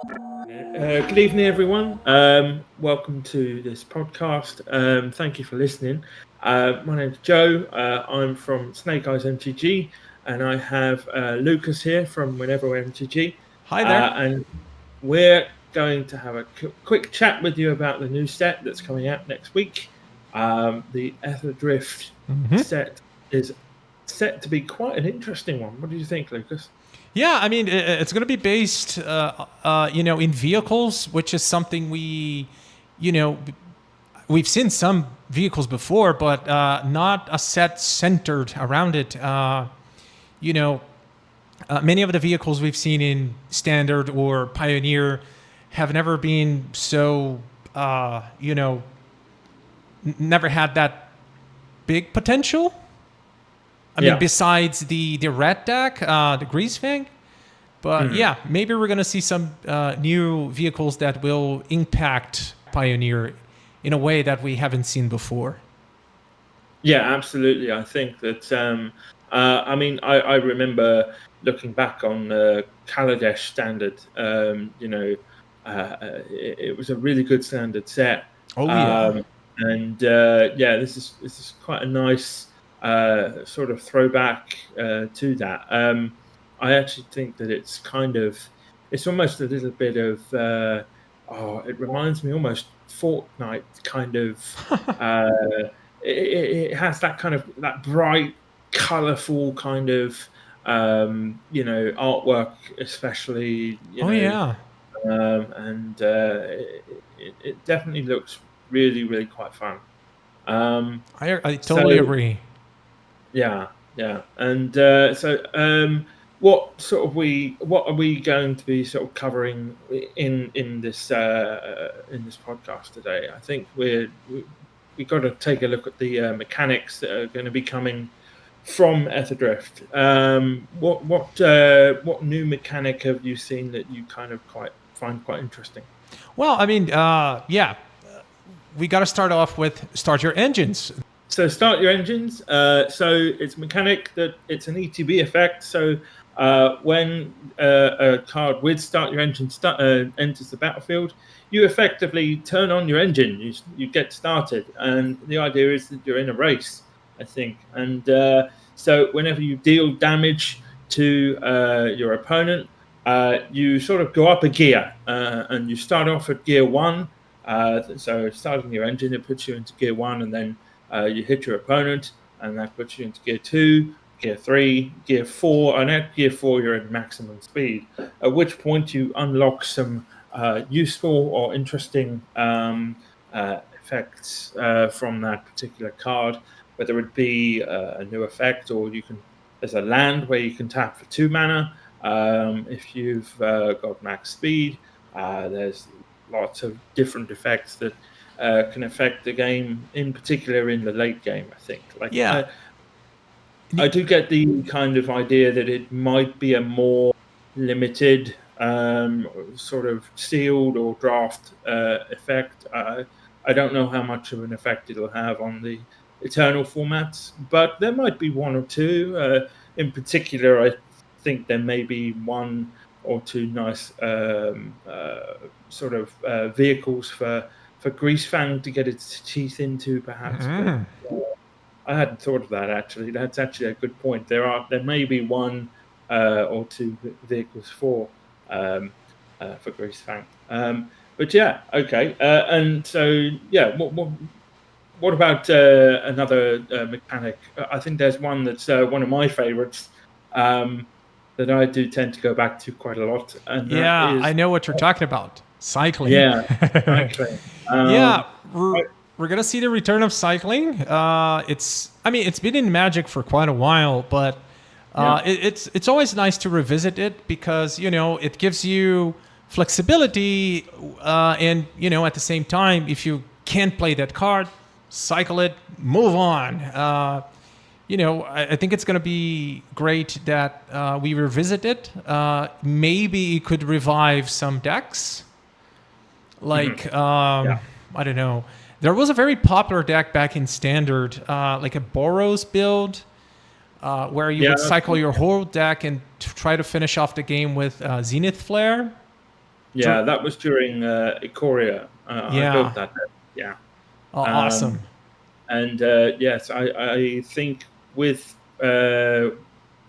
Good evening, everyone. Welcome to this podcast. Thank you for listening. My name's Joe. I'm from Snake Eyes MTG, and I have Lucas here from Whenever MTG. Hi there. And we're going to have a quick chat with you about the new set that's coming out next week. The Aetherdrift set is set to be quite an interesting one. What do you think, Lucas? Yeah, I mean, it's going to be based, in vehicles, which is something we've seen some vehicles before, but not a set centered around it. Many of the vehicles we've seen in Standard or Pioneer have never been so, never had that big potential. I mean, besides the red deck, the Greasefang. But yeah, maybe we're going to see some new vehicles that will impact Pioneer in a way that we haven't seen before. Yeah, absolutely. I think that, I remember looking back on Kaladesh Standard, it was a really good standard set. Oh, yeah. This is quite a nice sort of throwback to that. I actually think that it's almost a little bit of, it reminds me almost Fortnite kind of. It has that kind of that bright, colourful kind of artwork, especially. It definitely looks really, really quite fun. I totally agree. Yeah. And what are we going to be sort of covering in this podcast today? I think we've got to take a look at the mechanics that are going to be coming from Aetherdrift. What new mechanic have you seen that you kind of find quite interesting? Well, I mean, we got to start off with start your engines. So start your engines. So it's a mechanic that it's an ETB effect. So when a card with start your engine enters the battlefield, you effectively turn on your engine. You get started, and the idea is that you're in a race, I think. And so whenever you deal damage to your opponent, you sort of go up a gear, and you start off at gear 1. So starting your engine, it puts you into gear 1, and then you hit your opponent, and that puts you into gear 2, gear 3, gear 4, and at gear 4 you're at maximum speed, at which point you unlock some useful or interesting effects from that particular card, whether it be a new effect, or there's a land where you can tap for 2 mana if you've got max speed. There's lots of different effects that can affect the game, in particular in the late game, I think. I do get the kind of idea that it might be a more limited sort of sealed or draft effect. I don't know how much of an effect it'll have on the Eternal formats, but there might be one or two. In particular, I think there may be one or two nice sort of vehicles for Greasefang to get its teeth into, perhaps. But, I hadn't thought of that, actually. That's actually a good point. There may be one or two vehicles for Greasefang. But yeah, okay. And so yeah, what about another mechanic? I think there's one that's one of my favorites that I do tend to go back to quite a lot. And I know what you're talking about. Cycling. Yeah, cycling. We're gonna see the return of cycling. It's been in Magic for quite a while, but it's always nice to revisit it because it gives you flexibility, and at the same time, if you can't play that card, cycle it, move on. I think it's going to be great that we revisit it. Maybe it could revive some decks. I don't know. There was a very popular deck back in Standard, like a Boros build, where you would cycle your whole deck and try to finish off the game with Zenith Flare. Yeah, that was during Ikoria. I Yeah. built that deck. Yeah. Oh, Um, awesome. and yes, I think with the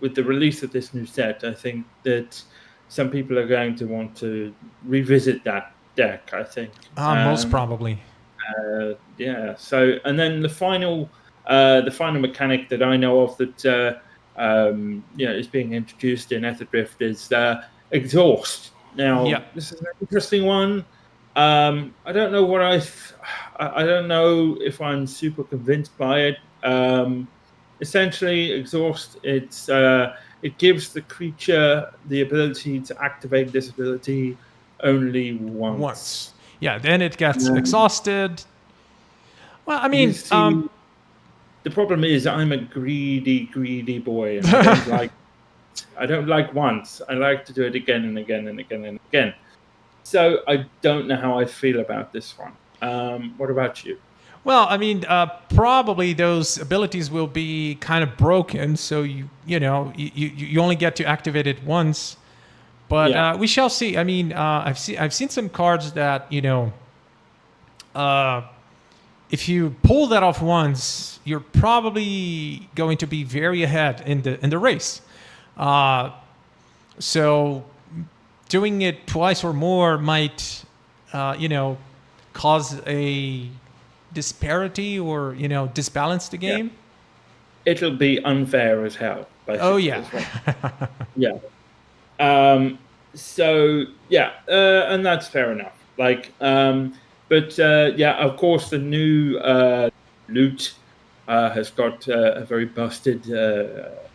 release of this new set, I think that some people are going to want to revisit that deck. I think. Most probably. Yeah. So, and then the final mechanic that I know of that is being introduced in Aetherdrift is exhaust. Yeah. Now, this is an interesting one. I don't know I don't know if I'm super convinced by it. Essentially, exhaust it gives the creature the ability to activate this ability only once. Once. Yeah, then it gets exhausted. Well, I You mean, see, the problem is I'm a greedy boy, and I don't like once. I like to do it again and again and again and again. So I don't know how I feel about this one. What about you? well, I mean, probably those abilities will be kind of broken, so you only get to activate it once. But Yeah, we shall see. I mean, I've seen some cards that uh, if you pull that off once, you're probably going to be very ahead in the race. Uh, so doing it twice or more might, cause a disparity or disbalance the yeah. game. It'll be unfair as hell, Oh basically, yeah. as well. Yeah. So yeah, and that's fair enough. But yeah, of course, the new loot has got a very busted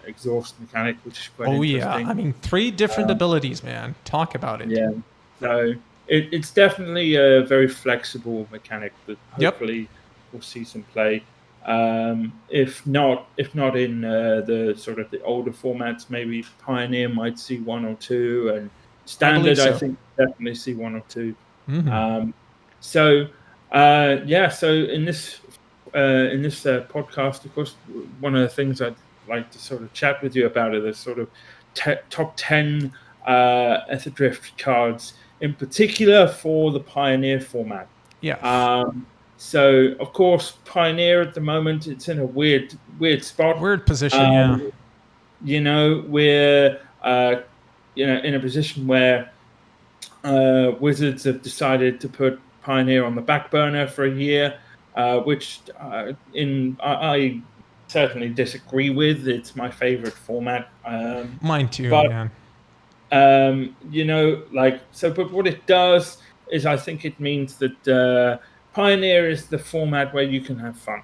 exhaust mechanic, which is quite Oh yeah. I interesting. mean, 3 different abilities, man. Talk about it. Yeah, so it's definitely a very flexible mechanic that Yep. hopefully will see some play. If not in the sort of the older formats, maybe Pioneer might see one or two, and I believe Standard I so. think definitely see one or two. Hmm. Um, so yeah, so in this podcast, of course, one of the things I'd like to sort of chat with you about are the sort of top 10 Aetherdrift cards, in particular for the Pioneer format. Yeah. Um, so, of course, Pioneer at the moment it's in a weird spot. Weird position. Yeah. Um, we're in a position where Wizards have decided to put Pioneer on the back burner for a year, which I certainly disagree with. It's my favorite format, Mine too, but man. but what it does is I think it means that Pioneer is the format where you can have fun.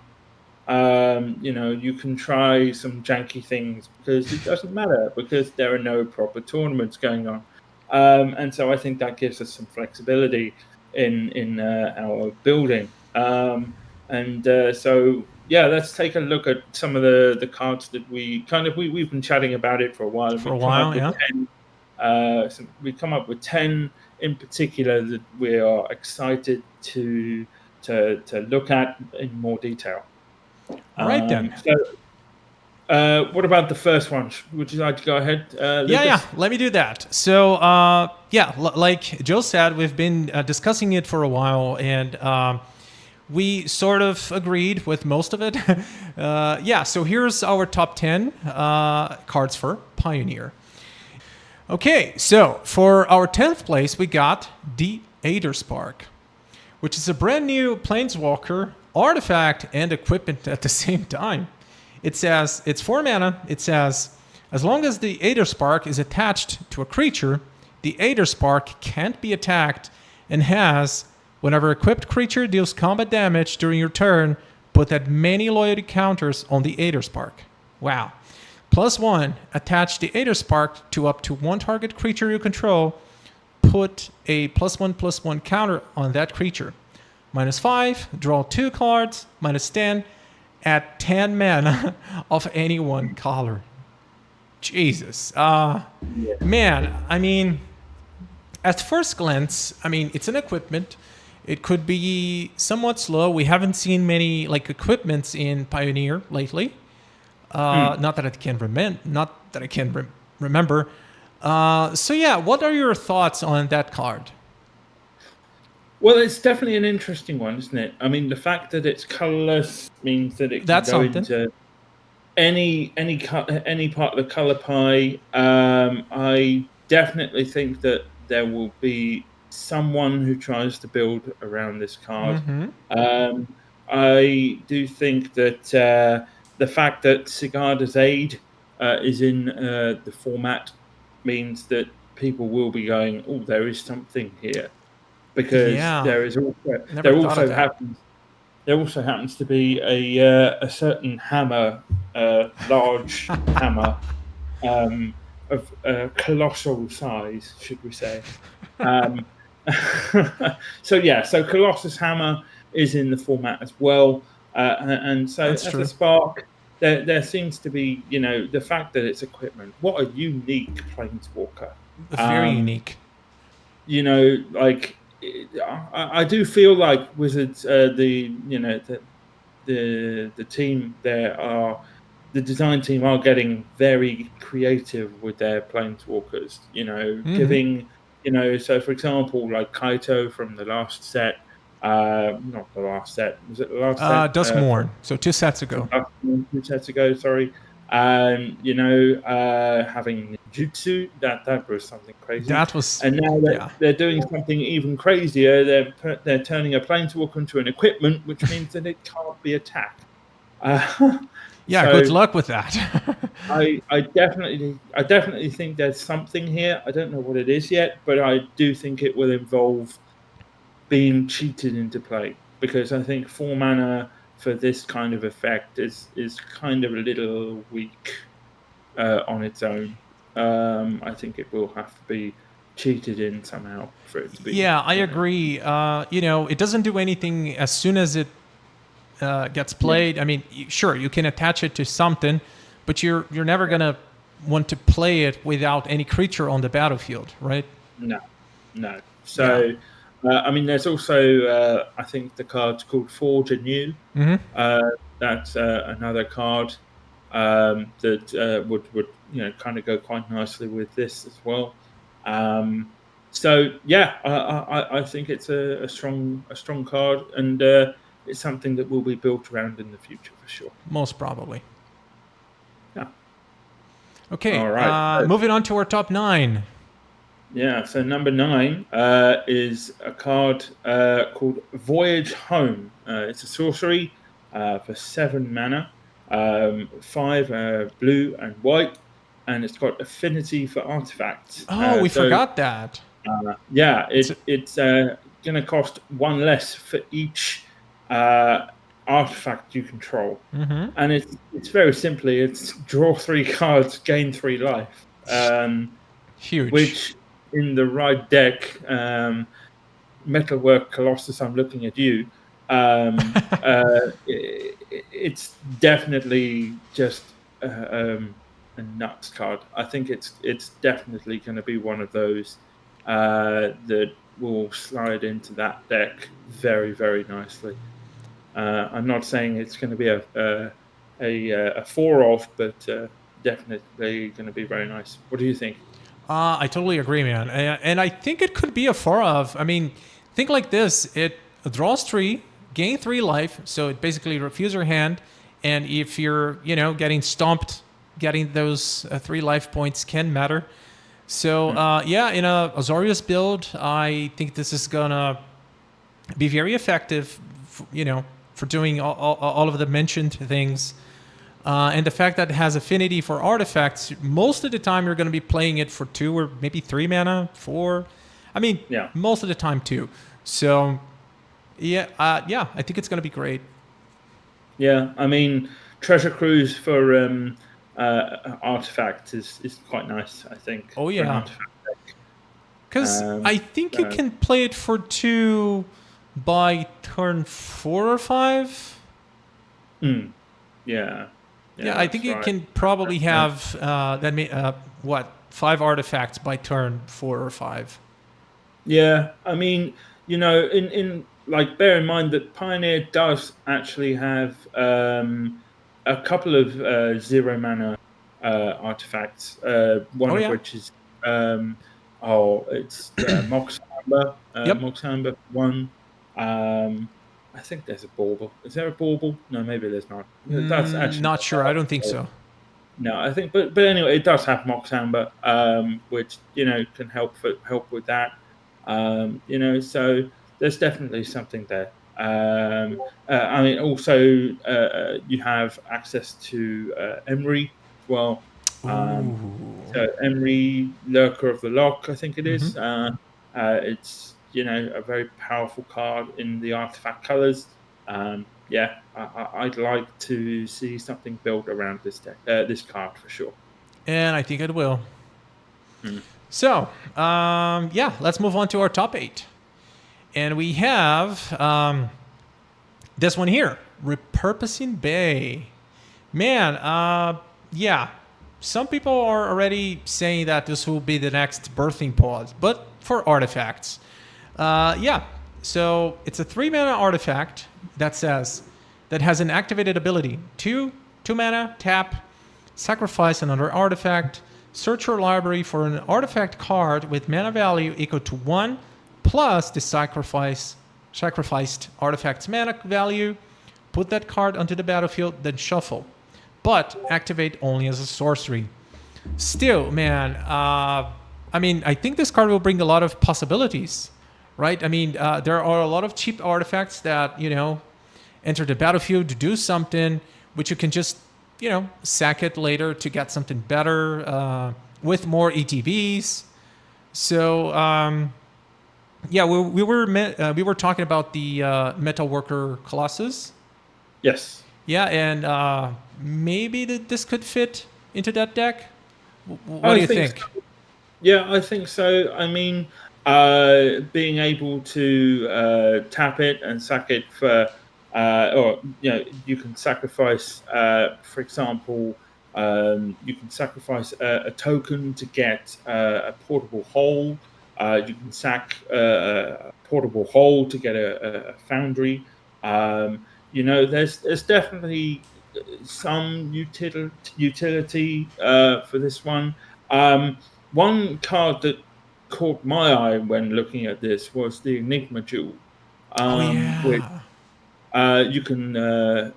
You can try some janky things because it doesn't matter because there are no proper tournaments going on. And so I think that gives us some flexibility in our building. So yeah, let's take a look at some of the cards that we've been chatting about it for a while. For a while, yeah. We come up with 10 in particular that we are excited to look at in more detail. All right then. What about the first one? Would you like to go ahead, Yeah. Lucas? Let me do that. So, like Joe said, we've been discussing it for a while, and we sort of agreed with most of it. Yeah. So here's our top 10 cards for Pioneer. Okay. So for our 10th place, we got the Aetherdrift, which is a brand new Planeswalker artifact and equipment at the same time. It says it's 4 mana. It says as long as the Aetherdrift is attached to a creature, the Aetherdrift can't be attacked and has, whenever equipped creature deals combat damage during your turn, put that many loyalty counters on the Aetherdrift. Wow. +1, attach the Aetherdrift to up to one target creature you control. Put a +1/+1 counter on that creature. -5, draw 2 cards. -10, add 10 mana of any one color. Jesus. Man, I mean, at first glance, I mean, it's an equipment. It could be somewhat slow. We haven't seen many like equipments in Pioneer lately. Not that I can remember. So yeah, what are your thoughts on that card? Well, it's definitely an interesting one, isn't it? I mean, the fact that it's colorless means that it can That's go something. into any part of the color pie. I definitely think that there will be someone who tries to build around this card. Mm-hmm. I do think that the fact that Sigarda's Aid is in the format means that people will be going, "Oh, there is something here," because Yeah. Never there thought of also that. happens there also happens to be a certain hammer, large hammer, of colossal size, should we say? Um, so yeah, so Colossus Hammer is in the format as well, and so That's as a true. spark, there seems to be, the fact that it's equipment. What a unique planeswalker! Very Um, unique. like I do feel like Wizards, the team there are the design team are getting very creative with their planeswalkers, Mm-hmm. giving, so for example, like Kaito from the last set, not the last set, was it the last set? Duskmorn. So 2 sets From ago. 2 sets ago, sorry. Having ninjutsu, that was something crazy. That was, And now yeah. they're doing something even crazier. They're turning a planeswalker into an equipment, which means that it can't be attacked. Uh, Yeah, good so luck with that. I definitely think there's something here. I don't know what it is yet, but I do think it will involve being cheated into play, because I think 4 mana for this kind of effect is kind of a little weak on its own. I think it will have to be cheated in somehow for it to be, Yeah, I agree. It doesn't do anything as soon as it gets yeah, played. I mean, sure, you can attach it to something, but you're never gonna want to play it without any creature on the battlefield, right? no, no. Yeah. So, I mean, there's also I think the card's called Forge Anew. Mm-hmm. Uh, that's another card that would kind of go quite nicely with this as well. So yeah, I think it's a strong card, and it's something that will be built around in the future for sure. Most probably. Yeah. Okay. All right. Moving on to our top 9. Yeah. So number 9 is a card called Voyage Home. It's a sorcery for 7 mana, 5 blue and white, and it's got affinity for artifacts. Oh, we forgot that. Yeah, It's it's going to cost 1 less for each uh, artifact you control, and it's very simply it's draw 3 cards, gain 3 life, huge. which in the right deck, Metalwork Colossus, I'm looking at you. It's definitely just a nuts card. I think it's definitely going to be one of those that will slide into that deck very, very nicely. I'm not saying it's going to be a 4 off, but definitely going to be very nice. What do you think? I totally agree, man. And I think it could be a 4 of. I mean, think like this: it draws 3, gain 3 life, so it basically refuses your hand. And if you're, getting stomped, getting those 3 life points can matter. So yeah, in a Azorius build, I think this is gonna be very effective. For doing all of the mentioned things. And the fact that it has affinity for artifacts, most of the time you're going to be playing it for 2 or maybe 3 mana, 4. I mean, Yeah. most of the time 2. So, yeah, I think it's going to be great. Yeah, I mean, Treasure Cruise for artifacts is quite nice, I think, Oh, for an yeah. artifact. Because I think you So, can play it for 2 by turn 4 or 5. yeah, yeah, Yeah, I think that's you right. can probably That's right. have, 5 artifacts by turn 4 or 5. Yeah, I mean, in like, bear in mind that Pioneer does actually have a couple of 0 mana artifacts. One Oh, of yeah? which is it's Mox Amber. Yep. Mox Amber one. I think there's a bauble. Is there a bauble? No, maybe there's not. That's actually Not sure. I don't think so. no. I think, but anyway, it does have Mox Amber, which can help with that. So there's definitely something there. I mean, also you have access to Emery as well. Ooh. So Emery, Lurker of the Lock, I think it Mm-hmm. is. It's a very powerful card in the artifact colors. I'd like to see something built around this deck, this card for sure. And I think it will. Hmm. So, let's move on to our top 8. And we have this one here, Repurposing Bay. Man, yeah. Some people are already saying that this will be the next birthing pod, but for artifacts. So it's a 3-mana artifact that has an activated ability. 2 mana, tap, sacrifice another artifact, search your library for an artifact card with mana value equal to 1 plus the sacrificed artifact's mana value. Put that card onto the battlefield, then shuffle. But activate only as a sorcery. Still, man, I think this card will bring a lot of possibilities, right? I mean, there are a lot of cheap artifacts that, enter the battlefield to do something, which you can just, sack it later to get something better with more ETBs. So, we were talking about the Metalworker Colossus. Yes. Yeah, and maybe this could fit into that deck. What do you think? So. Yeah, I think so. I mean, being able to tap it and sack it for, or you can sacrifice, for example, you can sacrifice a token to get a portable hole. You can sack a portable hole to get a foundry. There's definitely some utility for this one. One card that caught my eye when looking at this was the Enigma Jewel, which you can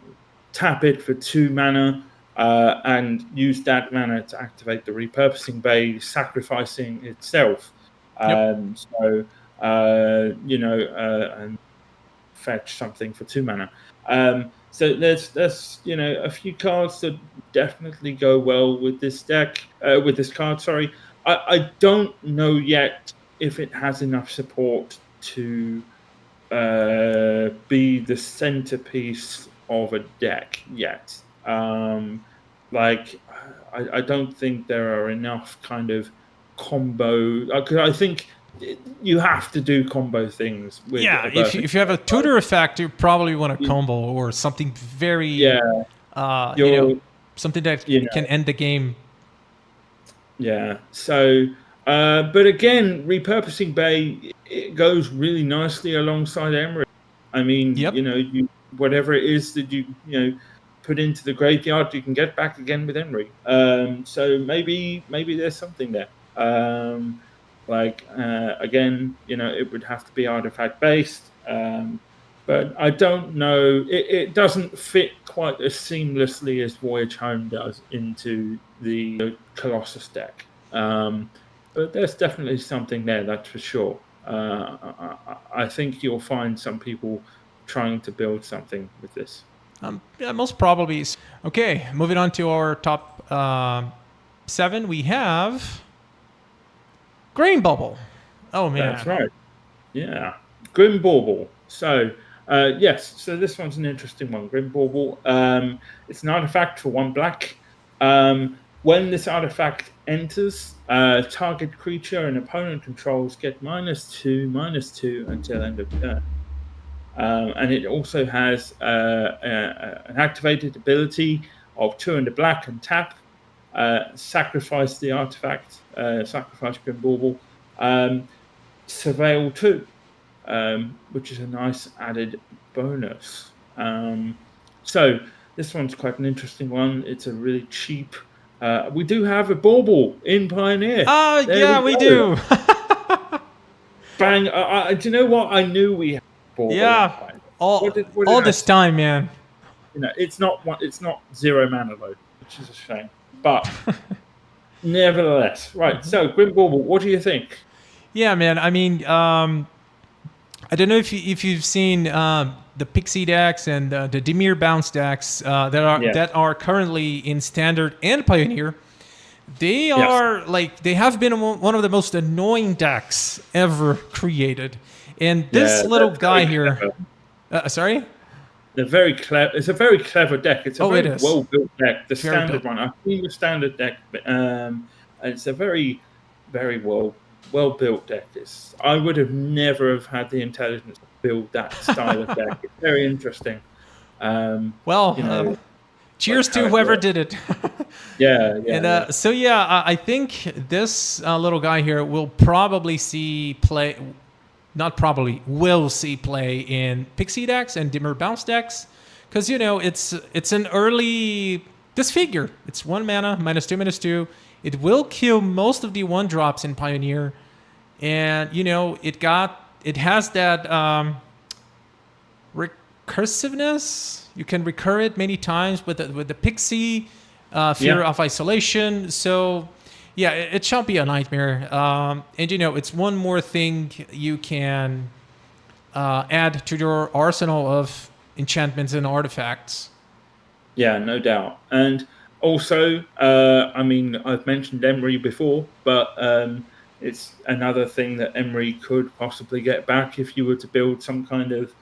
tap it for 2 mana and use that mana to activate the Repurposing Bay, sacrificing itself. And fetch something for 2 mana. So there's a few cards that definitely go well with this deck, with this card. Sorry, I don't know yet if it has enough support to be the centerpiece of a deck yet. I don't think there are enough kind of combo. Because I think you have to do combo things with. If you have a tutor effect, you probably want a combo or something very something that can end the game. Yeah. So, but again, Repurposing Bay, it goes really nicely alongside Emery. I mean, whatever it is that you put into the graveyard, you can get back again with Emery. So maybe there's something there. Again, it would have to be artifact based. But I don't know. It doesn't fit quite as seamlessly as Voyage Home does into the Colossus deck. But there's definitely something there, that's for sure. I think you'll find some people trying to build something with this. Most probably. Okay, moving on to our top 7, we have Grain Bubble. Oh, man. That's right. Yeah. Grim Bauble. So, yes, so this one's an interesting one. Grim Bauble. It's an artifact for 1 black. When this artifact enters, target creature an opponent controls get -2/-2 until end of turn. And it also has an activated ability of 2 and a black and tap. Sacrifice the artifact. Sacrifice Grim Bauble. Surveil 2. Which is a nice added bonus. So this one's quite an interesting one. It's a really cheap. We do have a bauble in Pioneer. We do. Bang! Do you know what? I knew we had 4 Yeah, Pioneer. all What did all I this say? time, man. It's not one. It's not 0 mana though, which is a shame. But nevertheless, right. So Grim Bauble, what do you think? Yeah, man. I mean, I don't know if you've seen the Pixie decks and the Dimir bounce decks Yeah. that are currently in Standard and Pioneer. They Yes. are like they have been one of the most annoying decks ever created, and Yeah. this little They're guy very here. clever. Sorry. They're very clever. It's a very clever deck. It's a Oh, it very is well built deck. The very standard built. one. I've seen the standard deck. And it's a very well built deck. I would have never have had the intelligence to build that style of deck. It's very interesting. Well, You know, like cheers how to it whoever works. did it. Yeah, And yeah, yeah. so yeah, I think this little guy here will probably see play. Not probably will see play in Pixie decks and Dimmer bounce decks, because it's an early disfigure. It's 1 mana, -2/-2. It will kill most of the 1 drops in Pioneer, and it has that recursiveness. You can recur it many times with the Pixie, fear Yeah. of isolation. So yeah, it shall be a nightmare. And it's one more thing you can add to your arsenal of enchantments and artifacts. Yeah, no doubt. And also, I mean, I've mentioned Emery before, but it's another thing that Emery could possibly get back if you were to build some kind of,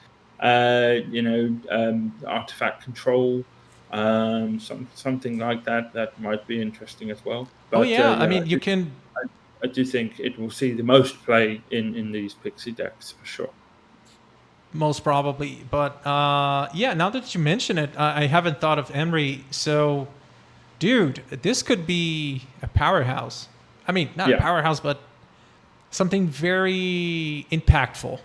artifact control, something like that. That might be interesting as well. Oh But yeah, I yeah, mean you can I do think it will see the most play in these Pixie decks for sure. most probably, but yeah. Now that you mention it, I haven't thought of Emery. So, dude, this could be a powerhouse. I mean, not a Yeah. powerhouse, but something very impactful.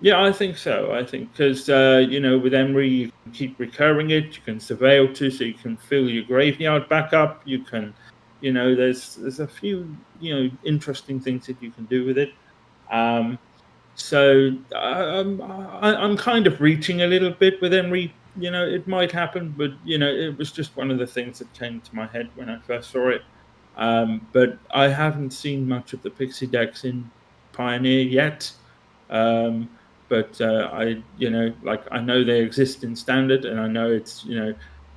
Yeah, I think so. I think because with Emery, you can keep recurring it. You can surveil too, so you can fill your graveyard back up. You can, there's a few interesting things that you can do with it. Um, so I'm kind of reaching a little bit with Emery. It might happen, but it was just one of the things that came to my head when I first saw it. But I haven't seen much of the Pixie decks in Pioneer yet. Um, but I know they exist in Standard, and I know it's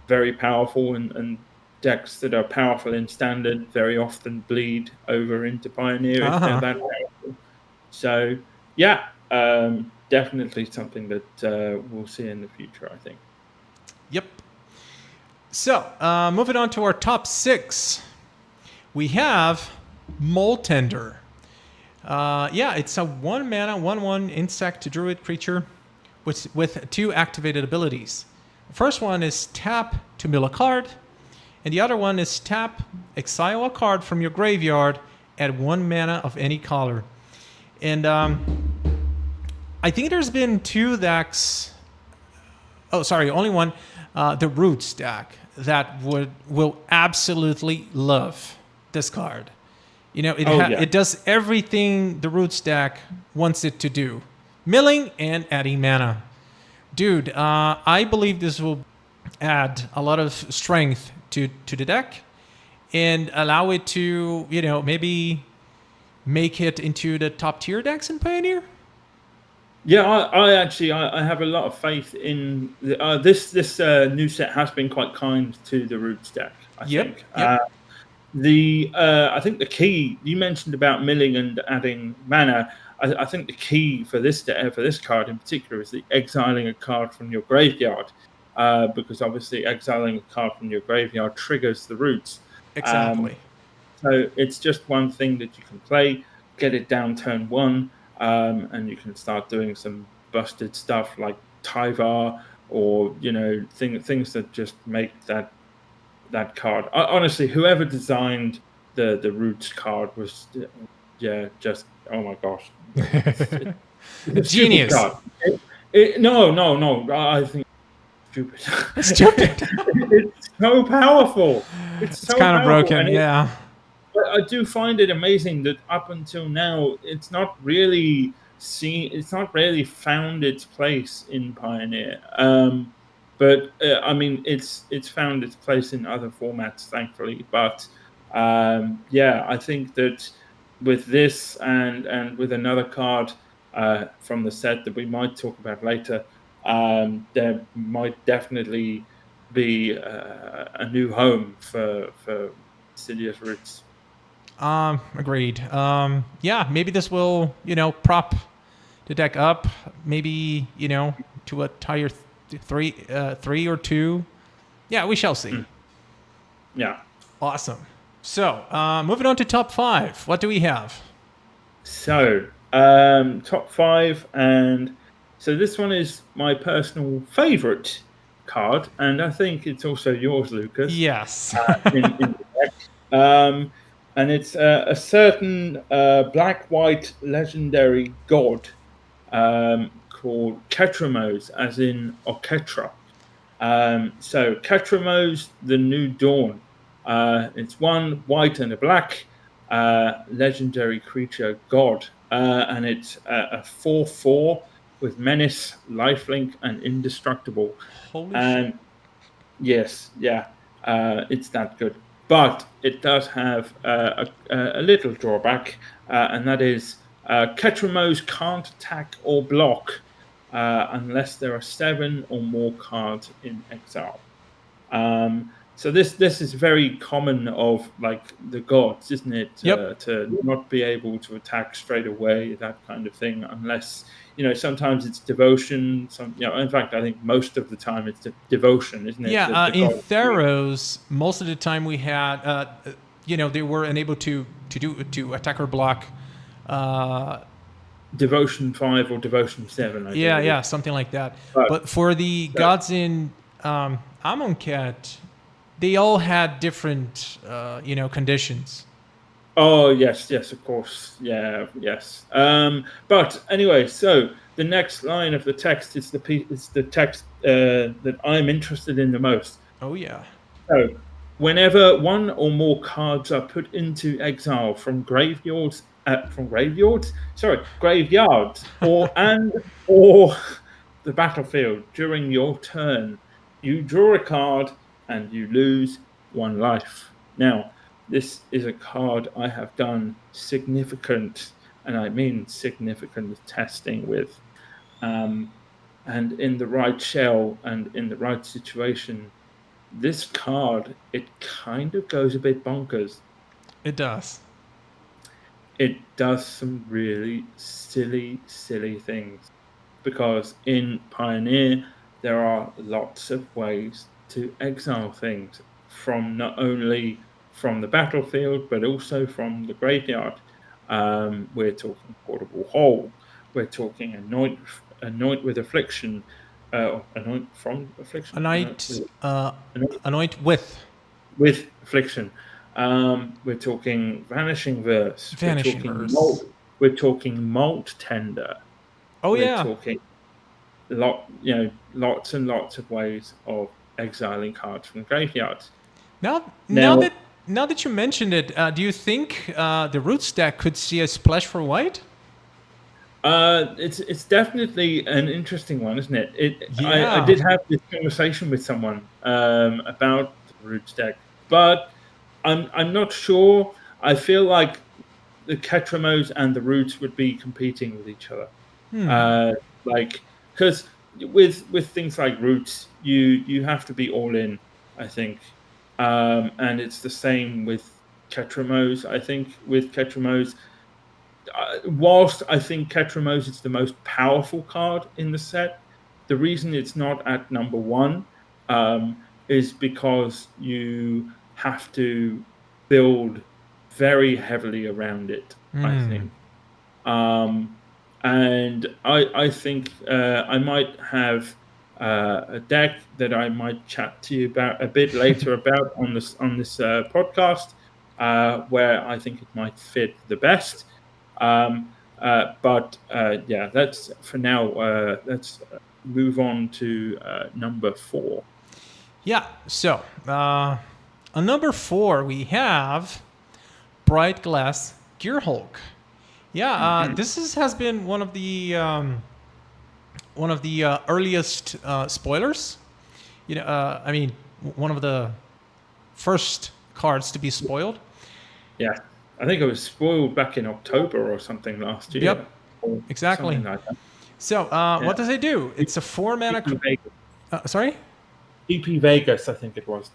very powerful, and decks that are powerful in Standard very often bleed over into Pioneer if they're Uh-huh. that powerful. So yeah, definitely something that we'll see in the future, I think. Yep. So, moving on to our top 6. We have Moltender. Yeah, it's a 1 mana, 1/1 insect druid creature with 2 activated abilities. The first one is tap to mill a card, and the other one is tap, exile a card from your graveyard at 1 mana of any color. And I think there's been 2 decks. Oh, sorry, only one. The Roots deck that will absolutely love this card. It does everything the Roots deck wants it to do. Milling and adding mana. Dude, I believe this will add a lot of strength to the deck and allow it to, maybe make it into the top tier decks in Pioneer. Yeah, I actually I have a lot of faith in this new set has been quite kind to the Roots deck. I Yep, think. yep. I think the key you mentioned about milling and adding mana. I think the key for this card in particular is the exiling a card from your graveyard, because obviously exiling a card from your graveyard triggers the Roots. Um, Exactly. so it's just one thing that you can play, get it down turn 1, and you can start doing some busted stuff like Tyvar or things that just make that card. Honestly, whoever designed the Roots card was just oh my gosh, it's a stupid Genius. card. No, I think it's stupid. Stupid. It's so powerful. It's It's so kind of powerful, broken, and yeah. I do find it amazing that up until now, it's not really found its place in Pioneer. But I mean, it's found its place in other formats, thankfully. But yeah, I think that with this and with another card from the set that we might talk about later, there might definitely be a new home for Insidious Roots. Agreed. Yeah, maybe this will, prop the deck up. Maybe, to a tier three or two. Yeah, we shall see. Yeah. Awesome. So, moving on to top 5. What do we have? So, top 5, and so this one is my personal favorite card, and I think it's also yours, Lucas. Yes. In the deck. And it's a certain black-white legendary god called Ketramos, as in Oketra. So Ketramos, the New Dawn. It's one white and a black legendary creature god, and it's a 4/4 with menace, lifelink, and indestructible. Holy shit. And yes, yeah, it's that good. But it does have a little drawback, and that is Ketramos can't attack or block unless there are 7 or more cards in exile. So this is very common of like the gods, isn't it? Yep. To not be able to attack straight away, that kind of thing, unless sometimes it's devotion. In fact, I think most of the time it's devotion, isn't it? Yeah, The in god. Theros, most of the time we had, they were unable to attack or block. Devotion 5 or Devotion 7. I Yeah, think yeah, something like that. But- But for the gods in Amonkhet, they all had different, conditions. Oh yes, of course, yeah, yes. But anyway, so the next line of the text is the text that I'm interested in the most. Oh yeah. So, whenever 1 or more cards are put into exile from graveyards, or the battlefield during your turn, you draw a card and you lose 1 life. Now, this is a card I have done significant, and I mean significant, testing with. And in the right shell and in the right situation, this card, it kind of goes a bit bonkers. It does. It does some really silly things. Because in Pioneer, there are lots of ways to exile things from not only from the battlefield, but also from the graveyard. We're talking Portable Hole. We're talking Anoint with Affliction. Anoint from Affliction. Anoint with Affliction. We're talking Vanishing Verse. We're talking Malt Tender. Oh We're yeah. talking lots and lots of ways of exiling cards from graveyards. Now that you mentioned it, do you think the Roots deck could see a splash for white? It's definitely an interesting one, isn't it? Yeah. I did have this conversation with someone about the Roots deck, but I'm not sure. I feel like the Ketramos and the Roots would be competing with each other. Because with things like Roots, you have to be all in, I think, and it's the same with Ketramos. I think with Ketramos, whilst I think Ketramos is the most powerful card in the set, the reason it's not at number 1 is because you have to build very heavily around it, I think. And I think I might have a deck that I might chat to you about a bit later about on this podcast, where I think it might fit the best. But yeah, that's for now. Let's move on to number 4. Yeah. So on number 4 we have Bright Glass Gearhulk. Yeah, has been one of the earliest spoilers. I mean, one of the first cards to be spoiled. Yeah, I think it was spoiled back in October or something last year. Yep, Or exactly. something like that. So, what does it do? It's a 4-mana. GP Vegas. Sorry. GP Vegas, I think it was.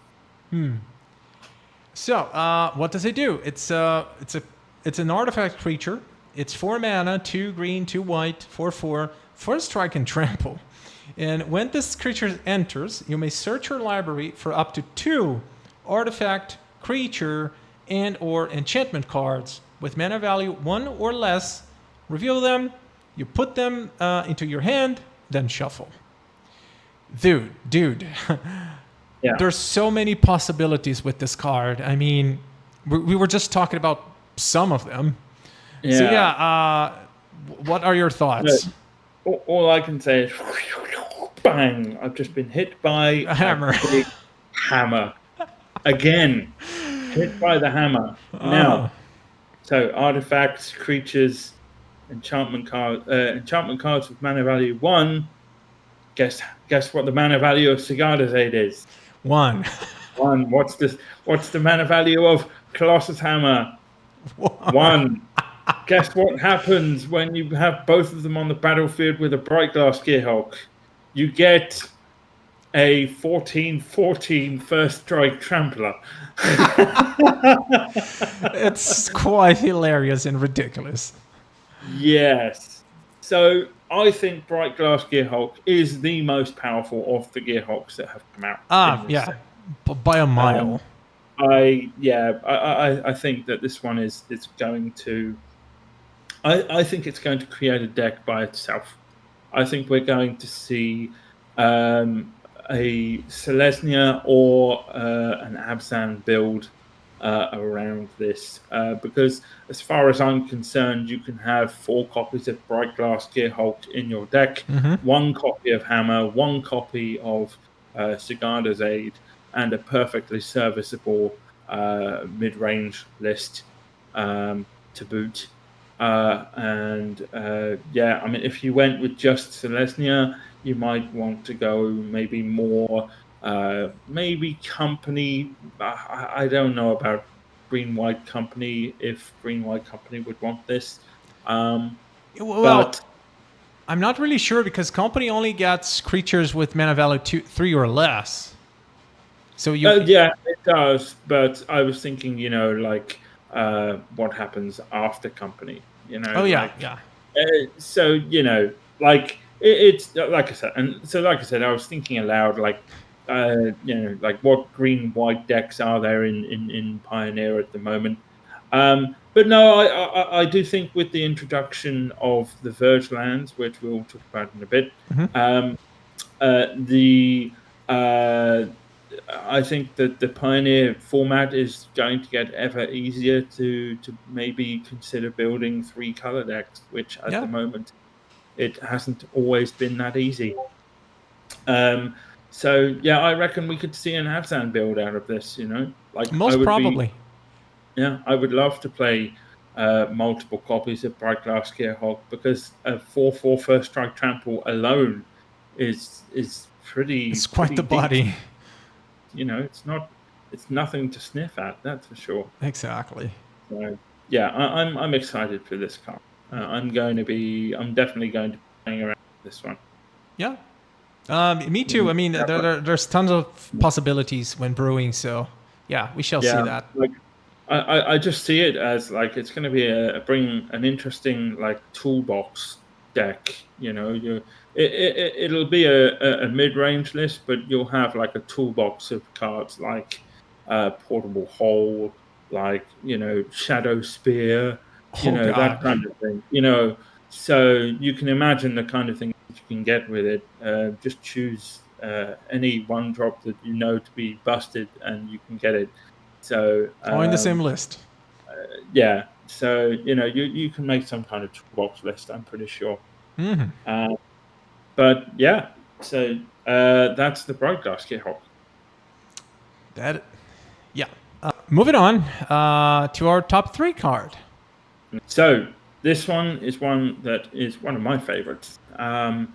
So, what does it do? It's an artifact creature. It's 4 mana, 2 green, 2 white, 4/4, first strike and trample. And when this creature enters, you may search your library for up to 2 artifact, creature, and/or enchantment cards with mana value 1 or less. Reveal them. You put them into your hand, then shuffle. Dude. Yeah. There's so many possibilities with this card. I mean, we were just talking about some of them. Yeah. So what are your thoughts? All I can say is, bang! I've just been hit by a hammer. A big hammer. Again, hit by the hammer. Now, so artifacts, creatures, enchantment cards with mana value 1. Guess what the mana value of Sigarda's Aid is? 1. 1. What's the mana value of Colossus Hammer? 1. Guess what happens when you have both of them on the battlefield with a Bright Glass Gearhulk? You get a 14/14 first strike trampler. It's quite hilarious and ridiculous. Yes. So I think Bright Glass Gearhulk is the most powerful of the Gearhulks that have come out. Yeah, by a mile. I think that this one is going to. I think it's going to create a deck by itself. I think we're going to see a Selesnya or an Abzan build around this, because as far as I'm concerned, you can have 4 copies of Bright Glass Gearhulk in your deck, 1 copy of Hammer, 1 copy of Sigarda's Aid, and a perfectly serviceable mid-range list to boot. I mean, if you went with just Selesnya, you might want to go maybe more, maybe Company. I don't know about Green-White Company, if Green-White Company would want this. But I'm not really sure, because Company only gets creatures with mana value 3 or less. So yeah, it does. But I was thinking, what happens after Company? Oh yeah, yeah. So it's like I said, I was thinking aloud, what green-white decks are there in Pioneer at the moment? But no, I do think with the introduction of the Verge lands, which we'll talk about in a bit, I think that the Pioneer format is going to get ever easier to maybe consider building 3 color decks, which at the moment it hasn't always been that easy. So yeah, I reckon we could see an Abzan build out of this. Most probably. I would love to play multiple copies of Bright Glass Gearhulk, because a 4/4 first strike trample alone is pretty. It's quite the body. It's nothing to sniff at, that's for sure. Exactly. So yeah, I'm excited for this card. I'm definitely going to be playing around with this one. Yeah. Me too. I mean, there's tons of possibilities when brewing, so yeah, we shall see that. I just see it as it's going to be bring an interesting toolbox deck. It'll be a mid-range list, but you'll have a toolbox of cards like Portable Hole, Shadow Spear, that kind of thing. So you can imagine the kind of thing that you can get with it. Just choose any 1-drop that to be busted, and you can get it. So all in the same list. Yeah. So you can make some kind of toolbox list, I'm pretty sure. But yeah, so that's the Bright Glass Gearhulk. moving on to our top 3 card. So this one is one that is one of my favorites. And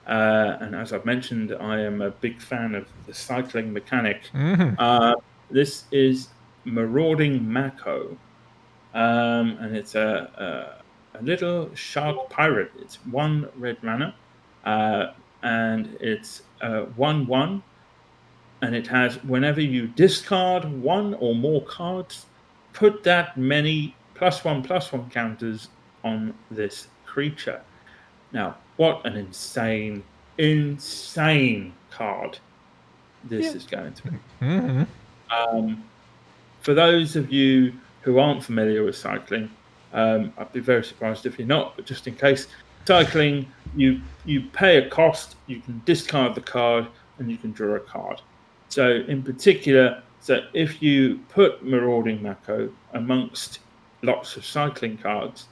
as I've mentioned, I am a big fan of the cycling mechanic. This is Marauding Mako. And it's a little shark pirate. It's 1 red mana, and it's 1/1, and it has whenever you discard 1 or more cards, put that many +1/+1 counters on this creature. Now, what an insane card this is going to be. For those of you who aren't familiar with cycling, I'd be very surprised if you're not, but just in case, cycling, you pay a cost, you can discard the card, and you can draw a card. So in particular, so if you put Marauding Mako amongst lots of cycling cards,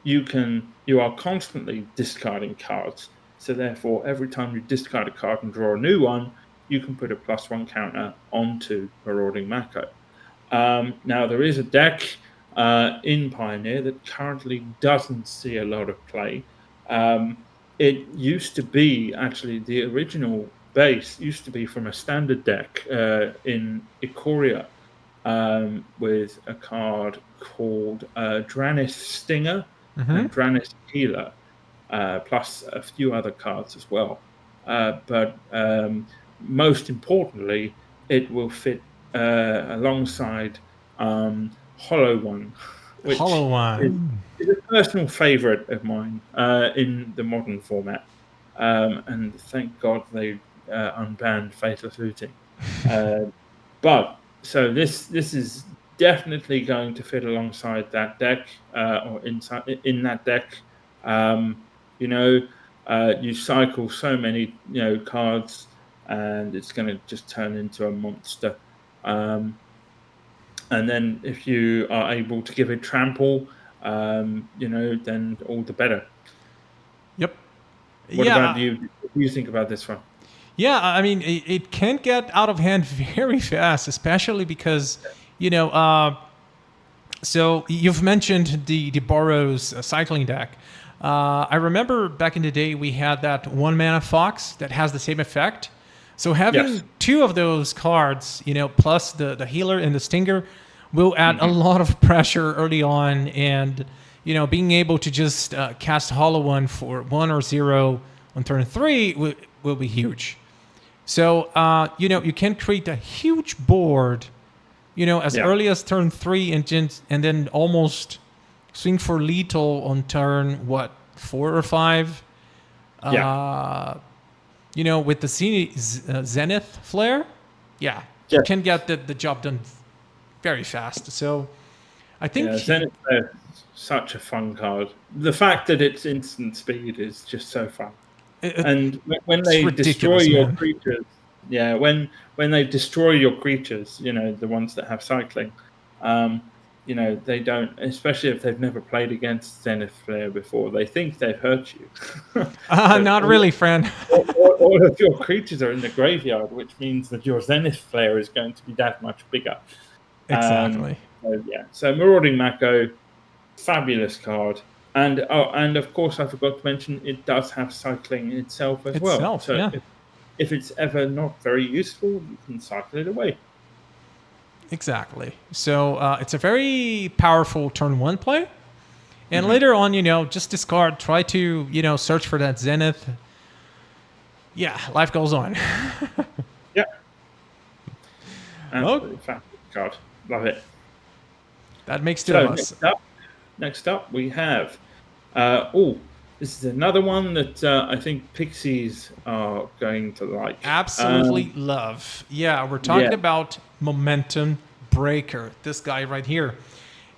you are constantly discarding cards. So therefore, every time you discard a card and draw a new one, you can put a +1 counter onto Marauding Mako. Now, there is a deck in Pioneer that currently doesn't see a lot of play. It used to be, actually, the original base used to be from a standard deck in Ikoria with a card called Dranis Stinger and Dranis Healer, plus a few other cards as well. But most importantly, it will fit alongside Hollow One, which is a personal favorite of mine in the modern format. And thank God they unbanned Faithless Looting. But so this is definitely going to fit alongside that deck or in that deck. You cycle so many cards, and it's going to just turn into a monster. And then if you are able to give it trample, then all the better. Yep. What about you? What do you think about this one? Yeah, I mean, it can get out of hand very fast, especially because, so you've mentioned the Boros cycling deck. I remember back in the day we had that 1 mana Fox that has the same effect. So having 2 of those cards, plus the healer and the stinger, will add a lot of pressure early on, and being able to just cast Hollow One for 1 or 0 on turn 3 will be huge. So you can create a huge board, as early as turn 3 and then almost swing for lethal on turn 4 or 5. With the Zenith Flare, you can get the job done very fast. So I think Zenith Flare is such a fun card. The fact that it's instant speed is just so fun. And when they destroy your creatures, when they destroy your creatures, the ones that have cycling, they don't, especially if they've never played against Zenith Flare before, they think they've hurt you. Not really, friend. all of your creatures are in the graveyard, which means that your Zenith Flare is going to be that much bigger. Exactly. So Marauding Mako, fabulous card. And of course, I forgot to mention, it does have cycling itself as well. So if it's ever not very useful, you can cycle it away. Exactly. So it's a very powerful turn 1 play. And later on, just discard, try to, search for that Zenith. Yeah, life goes on. Yeah. Absolutely fabulous card. Love it. That makes 2 of us. Next up, we have... this is another one that I think Pixies are going to like. Absolutely love. Yeah, we're talking about Momentum Breaker. This guy right here.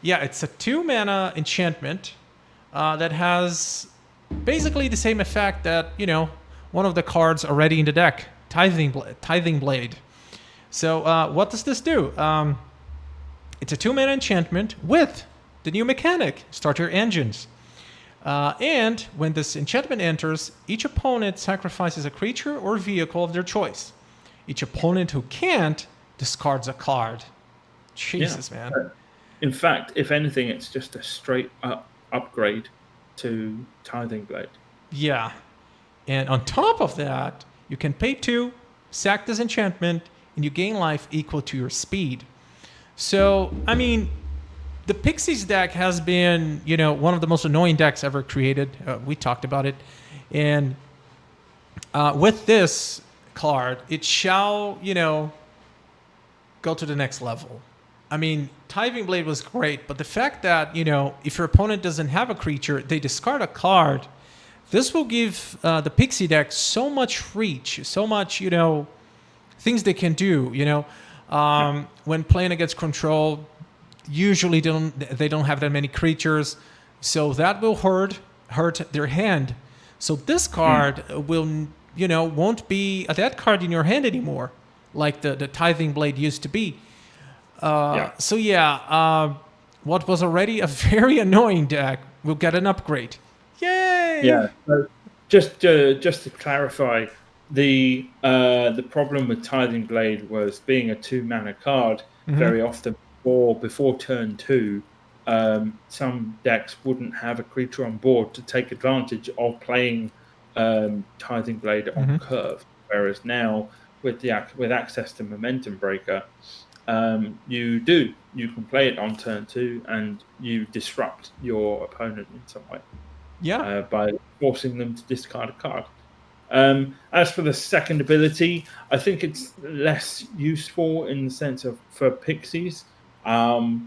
Yeah, it's a 2 mana enchantment that has basically the same effect that, one of the cards already in the deck, Tithing Blade. So what does this do? It's a 2 mana enchantment with the new mechanic, Start Your Engines. And when this enchantment enters, each opponent sacrifices a creature or vehicle of their choice. Each opponent who can't discards a card. Jesus, man. In fact, if anything, it's just a straight up upgrade to Tithing Blade. Yeah. And on top of that, you can pay 2, sack this enchantment, and you gain life equal to your speed. So, I mean, the Pixies deck has been, one of the most annoying decks ever created. We talked about it. And with this card, it shall, go to the next level. I mean, Tithing Blade was great, but the fact that, if your opponent doesn't have a creature, they discard a card. This will give the Pixie deck so much reach, so much, things they can do, when playing against control. Usually they don't have that many creatures, so that will hurt their hand. So this card will, won't be a dead card in your hand anymore, like the Tithing Blade used to be. So what was already a very annoying deck will get an upgrade. Yay! Yeah. So just to clarify, the problem with Tithing Blade was being a 2-mana card. Very often before turn 2, some decks wouldn't have a creature on board to take advantage of playing Tithing Blade on curve. Whereas now, with access to Momentum Breaker, you can play it on turn 2 and you disrupt your opponent in some way. Yeah. By forcing them to discard a card. As for the second ability, I think it's less useful in the sense of for Pixies, because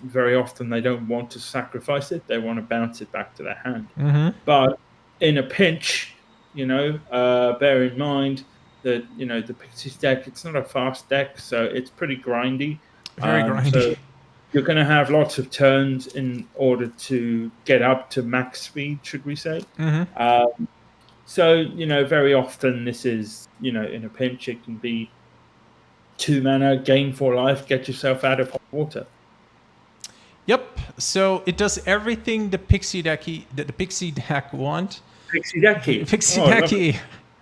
very often they don't want to sacrifice it; they want to bounce it back to their hand. But in a pinch, bear in mind that the Pixies deck, it's not a fast deck, so it's pretty grindy. Very grindy. So you're going to have lots of turns in order to get up to max speed, should we say. So, very often this is, in a pinch, it can be 2 mana, gain 4 life, get yourself out of hot water. Yep. So it does everything the Pixie deck want. Pixie decky. Pixie decky.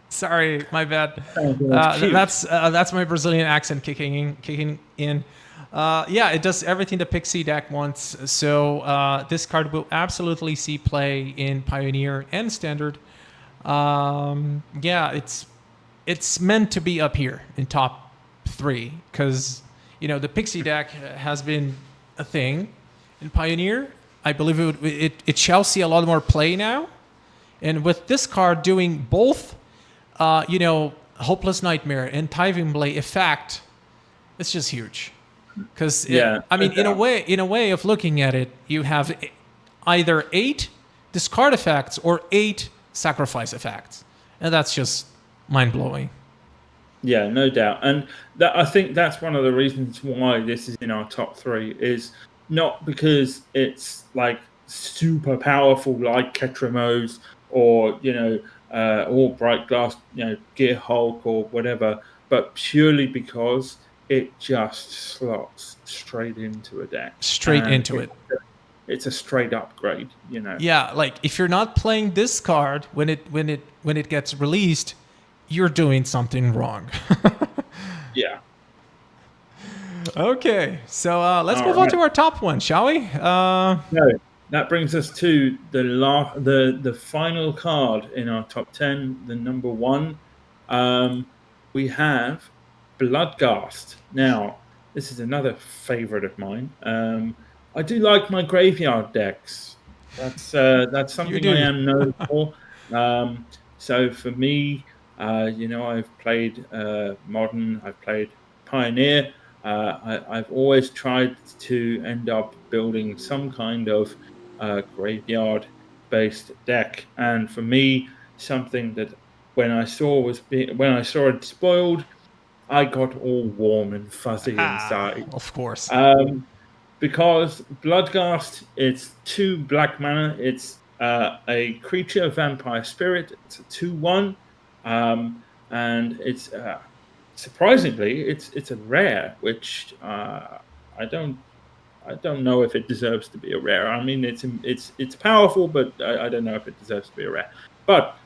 Sorry, my bad. That's my Brazilian accent kicking in. It does everything the Pixie deck wants. So this card will absolutely see play in Pioneer and Standard. It's meant to be up here in top 3 because the Pixie deck has been a thing in Pioneer. I believe it shall see a lot more play now, and with this card doing both, Hopeless Nightmare and Tithing Blade effect, it's just huge. Because in a way of looking at it, you have either 8 discard effects or 8 sacrifice effects, and that's just mind blowing. Yeah, no doubt, and I think that's one of the reasons why this is in our top 3 is not because it's like super powerful like Ketramos or Bright Glass, Gear Hulk or whatever, but purely because it just slots straight into a deck. It's a straight upgrade, Yeah, like if you're not playing this card when it gets released, you're doing something wrong. Yeah. Okay, so let's move on to our top one, shall we? No, that brings us to the final card in our top 10, the number 1. We have Bloodghast. Now, this is another favorite of mine. I do like my graveyard decks. That's something I am known for. So for me, I've played Modern, I've played Pioneer. I've always tried to end up building some kind of graveyard-based deck, and for me, something that when I saw it spoiled, I got all warm and fuzzy inside. Of course. Because Bloodghast, it's 2 black mana. It's a creature, vampire spirit. It's a 2/1, and it's surprisingly it's a rare, which I don't know if it deserves to be a rare. I mean, it's powerful, but I don't know if it deserves to be a rare. But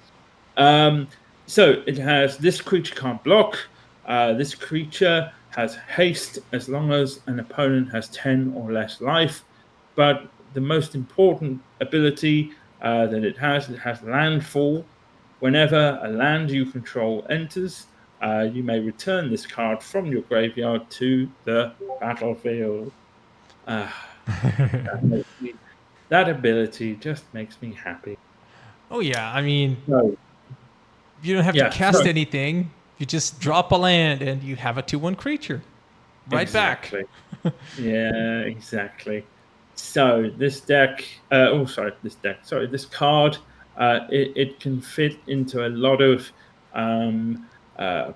so it has this creature can't block. This creature has haste as long as an opponent has 10 or less life. But the most important ability that it has landfall. Whenever a land you control enters, you may return this card from your graveyard to the battlefield. That ability just makes me happy. Oh yeah, I mean, So, you don't have to yeah, cast anything. You just drop a land and you have a 2/1 creature. Right back. exactly. Yeah, exactly. So this deck, this card, it can fit into a lot of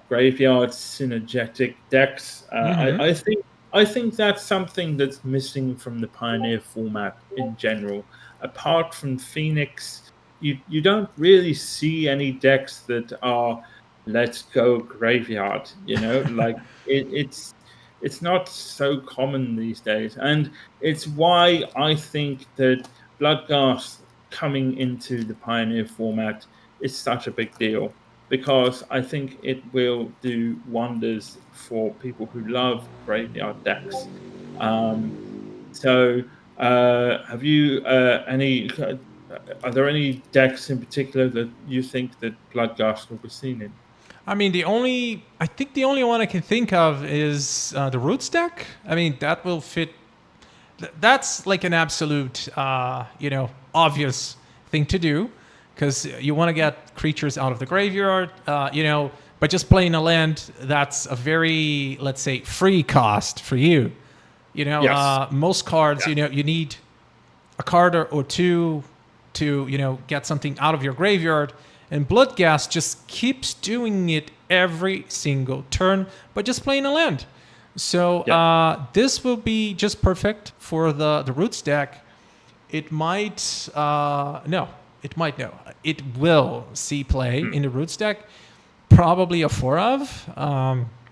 graveyard synergetic decks. I think that's something that's missing from the Pioneer format in general. Apart from Phoenix, you don't really see any decks that are let's go graveyard. Like it's not so common these days, and it's why I think that Bloodghast coming into the Pioneer format is such a big deal, because I think it will do wonders for people who love graveyard decks. Um, so, have you any? Are there any decks in particular that you think that Bloodghast will be seen in? I mean, I think the only one I can think of is the Roots deck. I mean, that will fit. That's like an absolute, obvious thing to do, because you want to get creatures out of the graveyard, but just playing a land, that's a very, let's say, free cost for you. Yes. Most cards, Yeah. you need a card or two to get something out of your graveyard, and Bloodghast just keeps doing it every single turn, but just playing a land. So Yeah. this will be just perfect for the Roots deck. It might no, it might no, it will see play in the Roots deck. Probably a 4 of.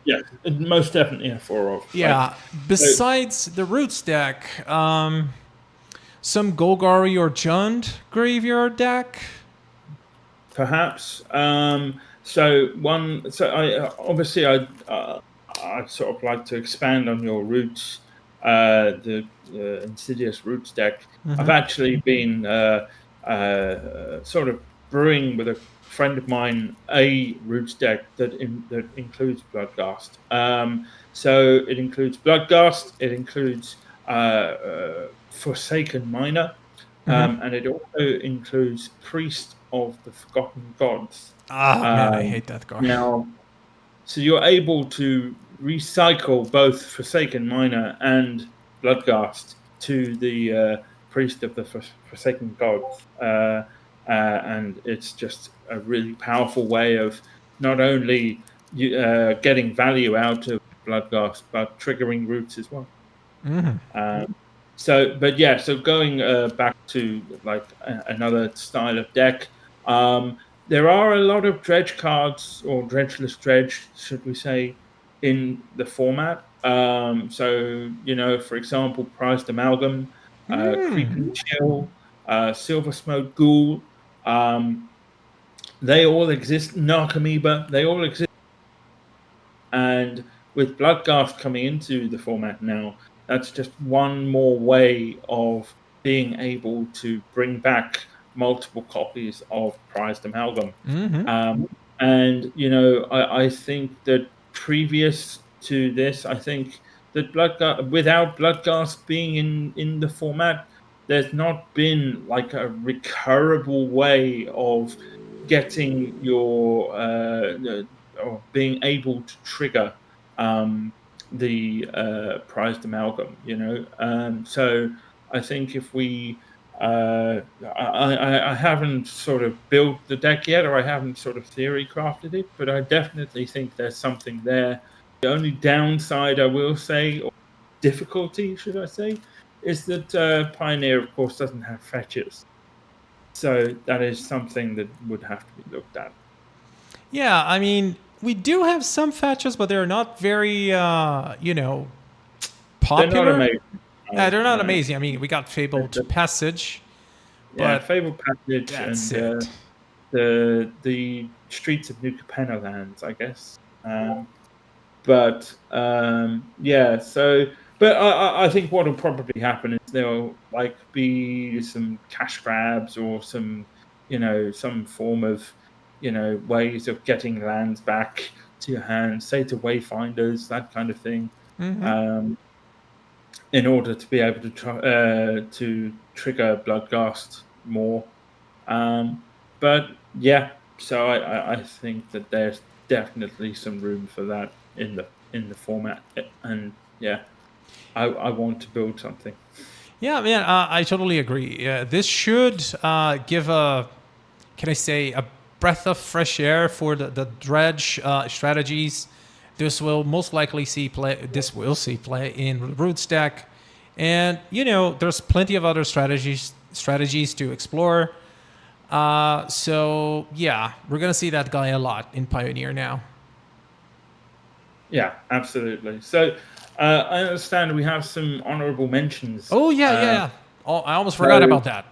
Yeah, most definitely a four of. Yeah. Besides the Roots deck, some Golgari or Jund graveyard deck. Perhaps. So I obviously I sort of like to expand on your roots, the insidious roots deck. I've actually been sort of brewing with a friend of mine a roots deck that includes Bloodghast. So it includes Bloodghast. It includes Forsaken Miner. And it also includes Priest of the Forgotten Gods. Ah, man, I Um, hate that card. now, so you're able to recycle both Forsaken Miner and Bloodghast to the Priest of the Forsaken Gods. And it's just a really powerful way of not only getting value out of Bloodghast, but triggering roots as well. Um, but yeah, so going back to like another style of deck, there are a lot of dredge cards or dredgeless dredge, should we say, in the format. For example, Prized Amalgam, Creeping Chill, Silver Smoke Ghoul, um, they all exist. Narcomoeba, they all exist. And with Bloodghast coming into the format now, that's just one more way of being able to bring back multiple copies of Prized Amalgam. I think that previous to this, I think that without Bloodghast being in the format, there's not been like a recurable way of getting your or being able to trigger the prized amalgam. So I think if we I haven't sort of built the deck yet, or I haven't sort of theory crafted it, but I definitely think there's something there. The only downside I will say, or difficulty should I say, is that Pioneer, of course, doesn't have fetches. So that is something that would have to be looked at. Yeah, I mean, we do have some fetches, but they're not very, They're not popular. amazing. Yeah, they're not No. amazing. I mean, we got Fabled Passage, Yeah, but Fable Passage that's and it. the Streets of New Capenna lands, I guess. But yeah, so but I think what will probably happen is there'll like be some cash grabs or some some form of ways of getting lands back to your hand, say to wayfinders, that kind of thing, Mm-hmm. um, in order to be able to to trigger Bloodghast more. But yeah, so I think that there's definitely some room for that in the format, and yeah, I want to build something. Yeah, man, I totally agree. This should give can I say, a breath of fresh air for the dredge strategies. This will most likely see play. This will see play in root stack, and there's plenty of other strategies to explore. So yeah, we're gonna see that guy a lot in Pioneer now. Yeah, absolutely. So I understand we have some honorable mentions. Oh yeah, yeah, yeah. Oh, I almost forgot So about that.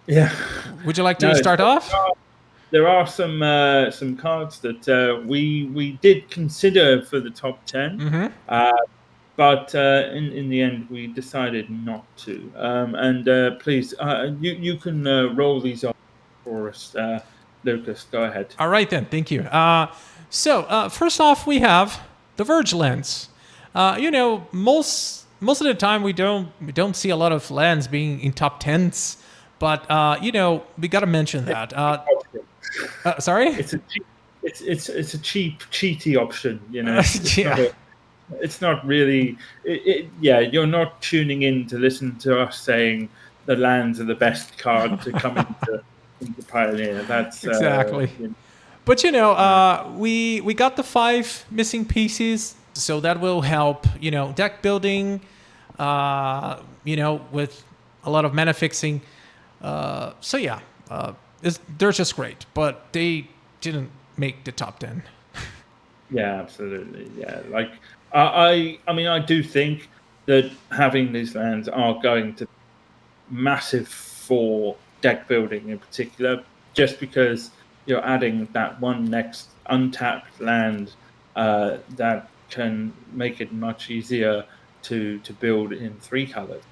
yeah, Would you like no, to start off? there are some cards that we did consider for the top 10, Mm-hmm. but in the end we decided not to. And please, you can roll these off for us, Lucas. Go ahead. All right then, thank you. First off, we have the Verge lens. Most of the time we don't see a lot of lands being in top tens, but we got to mention that. Sorry. It's a cheap, it's a cheap cheaty option. Yeah. It's not really. Yeah, you're not tuning in to listen to us saying the lands are the best card to come into Pioneer. That's Exactly. But no. we got the 5 missing pieces, so that will help deck building. With a lot of mana fixing. So yeah, they're just great, but they didn't make the top 10. Yeah, absolutely. Yeah, like I mean, I do think that having these lands are going to massive for deck building in particular, just because you're adding that one next untapped land that can make it much easier to build in 3 colors.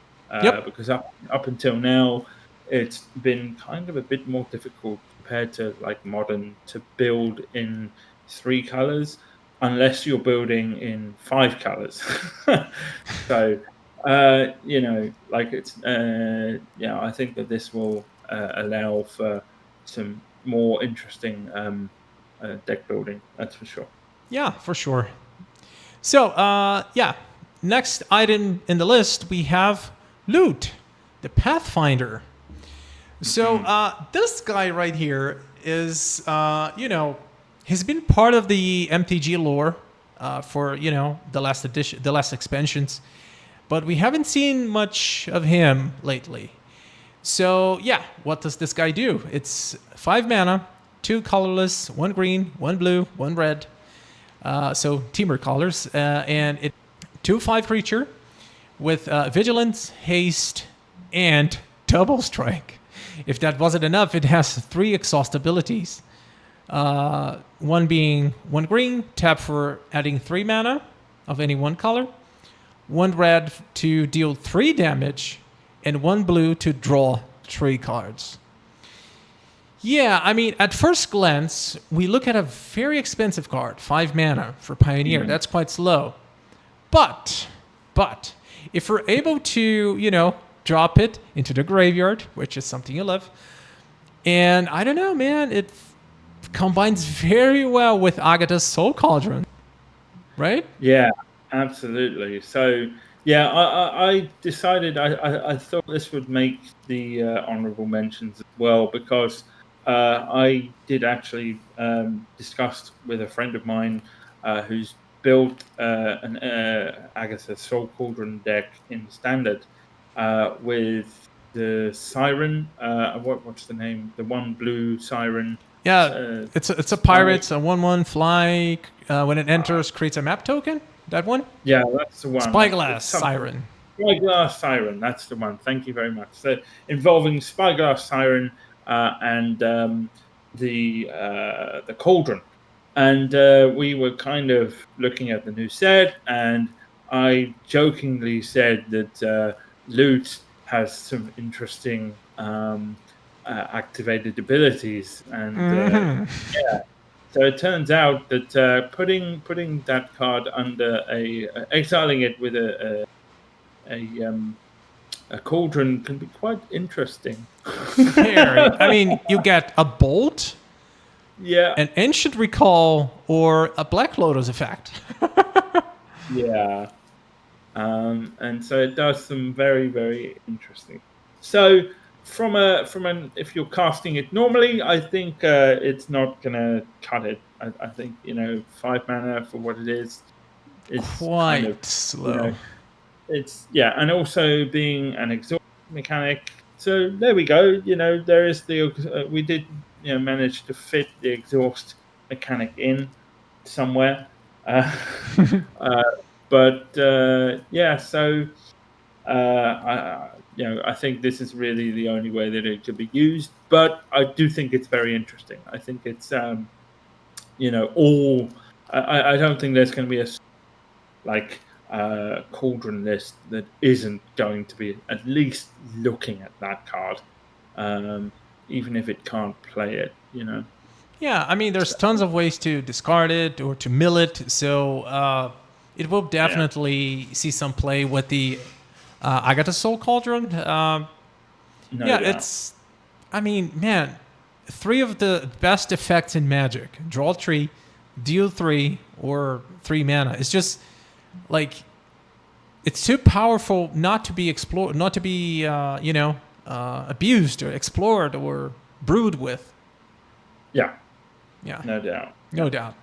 Yep. Because up until now, it's been kind of a bit more difficult compared to like modern to build in 3 colors unless you're building in 5 colors. So like it's yeah, I think that this will allow for some more interesting deck building. That's for sure. Yeah, for sure. So yeah, next item in the list we have loot, the Pathfinder. So Mhm. this guy right here is, he's been part of the MTG lore for the last edition, the last expansions, but we haven't seen much of him lately. So yeah, what does this guy do? It's 5 mana, 2 colorless, 1 green, 1 blue, 1 red. So teamer colors, and it 2/5 creature with vigilance, haste, and double strike. If that wasn't enough, it has 3 exhaust abilities. One being 1 green, tap for adding 3 mana of any one color, 1 red to deal 3 damage, and 1 blue to draw 3 cards. Yeah, I mean, at first glance, we look at a very expensive card, 5 mana for Pioneer. Mhm. That's quite slow. But, if we're able to, drop it into the graveyard, which is something you love, and I don't know, man, it combines very well with Agatha's Soul Cauldron, right? Yeah, absolutely. So yeah, I decided I thought this would make the honourable mentions as well because I did actually discuss with a friend of mine who's built an Agatha Soul Cauldron deck in standard with the Siren. What's the name? The one blue Siren. Yeah, Uh, it's a Spy. pirate, a 1/1 fly. When it enters, creates a map token. That one. Yeah, that's the one. Spyglass It's something. Siren. Spyglass Siren, that's the one. Thank you very much. So involving Spyglass Siren and the Cauldron. And we were kind of looking at the new set, and I jokingly said that Loot has some interesting activated abilities, and so it turns out that putting that card under exiling it with a cauldron can be quite interesting. Very. I mean, you get a bolt, Yeah, an ancient recall, or a Black Lotus effect. yeah. And so it does some very, very interesting. So from an if you're casting it normally, I think it's not gonna cut it. I think 5 mana for what it is kind of Quite you know slow. it's and also being an exhaust mechanic. So there we go. There is we did manage to fit the exhaust mechanic in somewhere. Uh, uh, but so I think this is really the only way that it could be used. But I do think it's very interesting. I think it's all. I don't think there's going to be a cauldron list that isn't going to be at least looking at that card, even if it can't play it. Yeah, I mean, there's tons of ways to discard it or to mill it. So it will Yeah, definitely see some play with the Agatha Soul Cauldron. no Yeah, doubt. it's. I mean, man, 3 of the best effects in Magic: draw 3, deal 3, or 3 mana. It's just like it's too powerful not to be explored, not to be abused or explored or brewed with. Yeah, Yeah, no doubt. no doubt.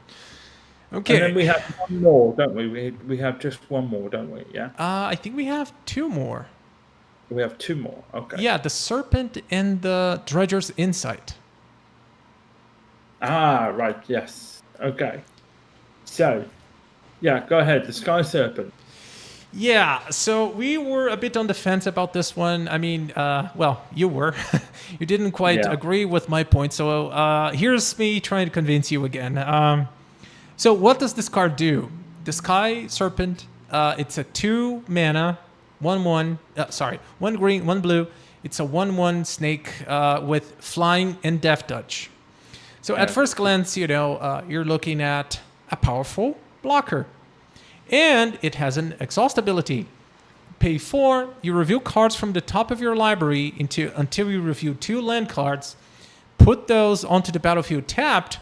And then Okay. we have one more, don't we? We have just one more, don't we? Yeah, I think we have 2 more. we have two more. Okay. Yeah, the Serpent and the Dredger's Insight. Ah, right. Yes. Okay. So, yeah, go ahead. The Sky Serpent. Yeah, so we were a bit on the fence about this one. I mean, well, you were. You didn't quite Yeah. agree with my point. So here's me trying to convince you again. So what does this card do? The Sky Serpent, it's a 2 mana, 1/1. Sorry, 1 green, 1 blue. It's a 1/1 snake with flying and death touch. So at first glance, you're looking at a powerful blocker. And it has an exhaust ability. Pay 4, you review cards from the top of your library until you review 2 land cards, put those onto the battlefield tapped,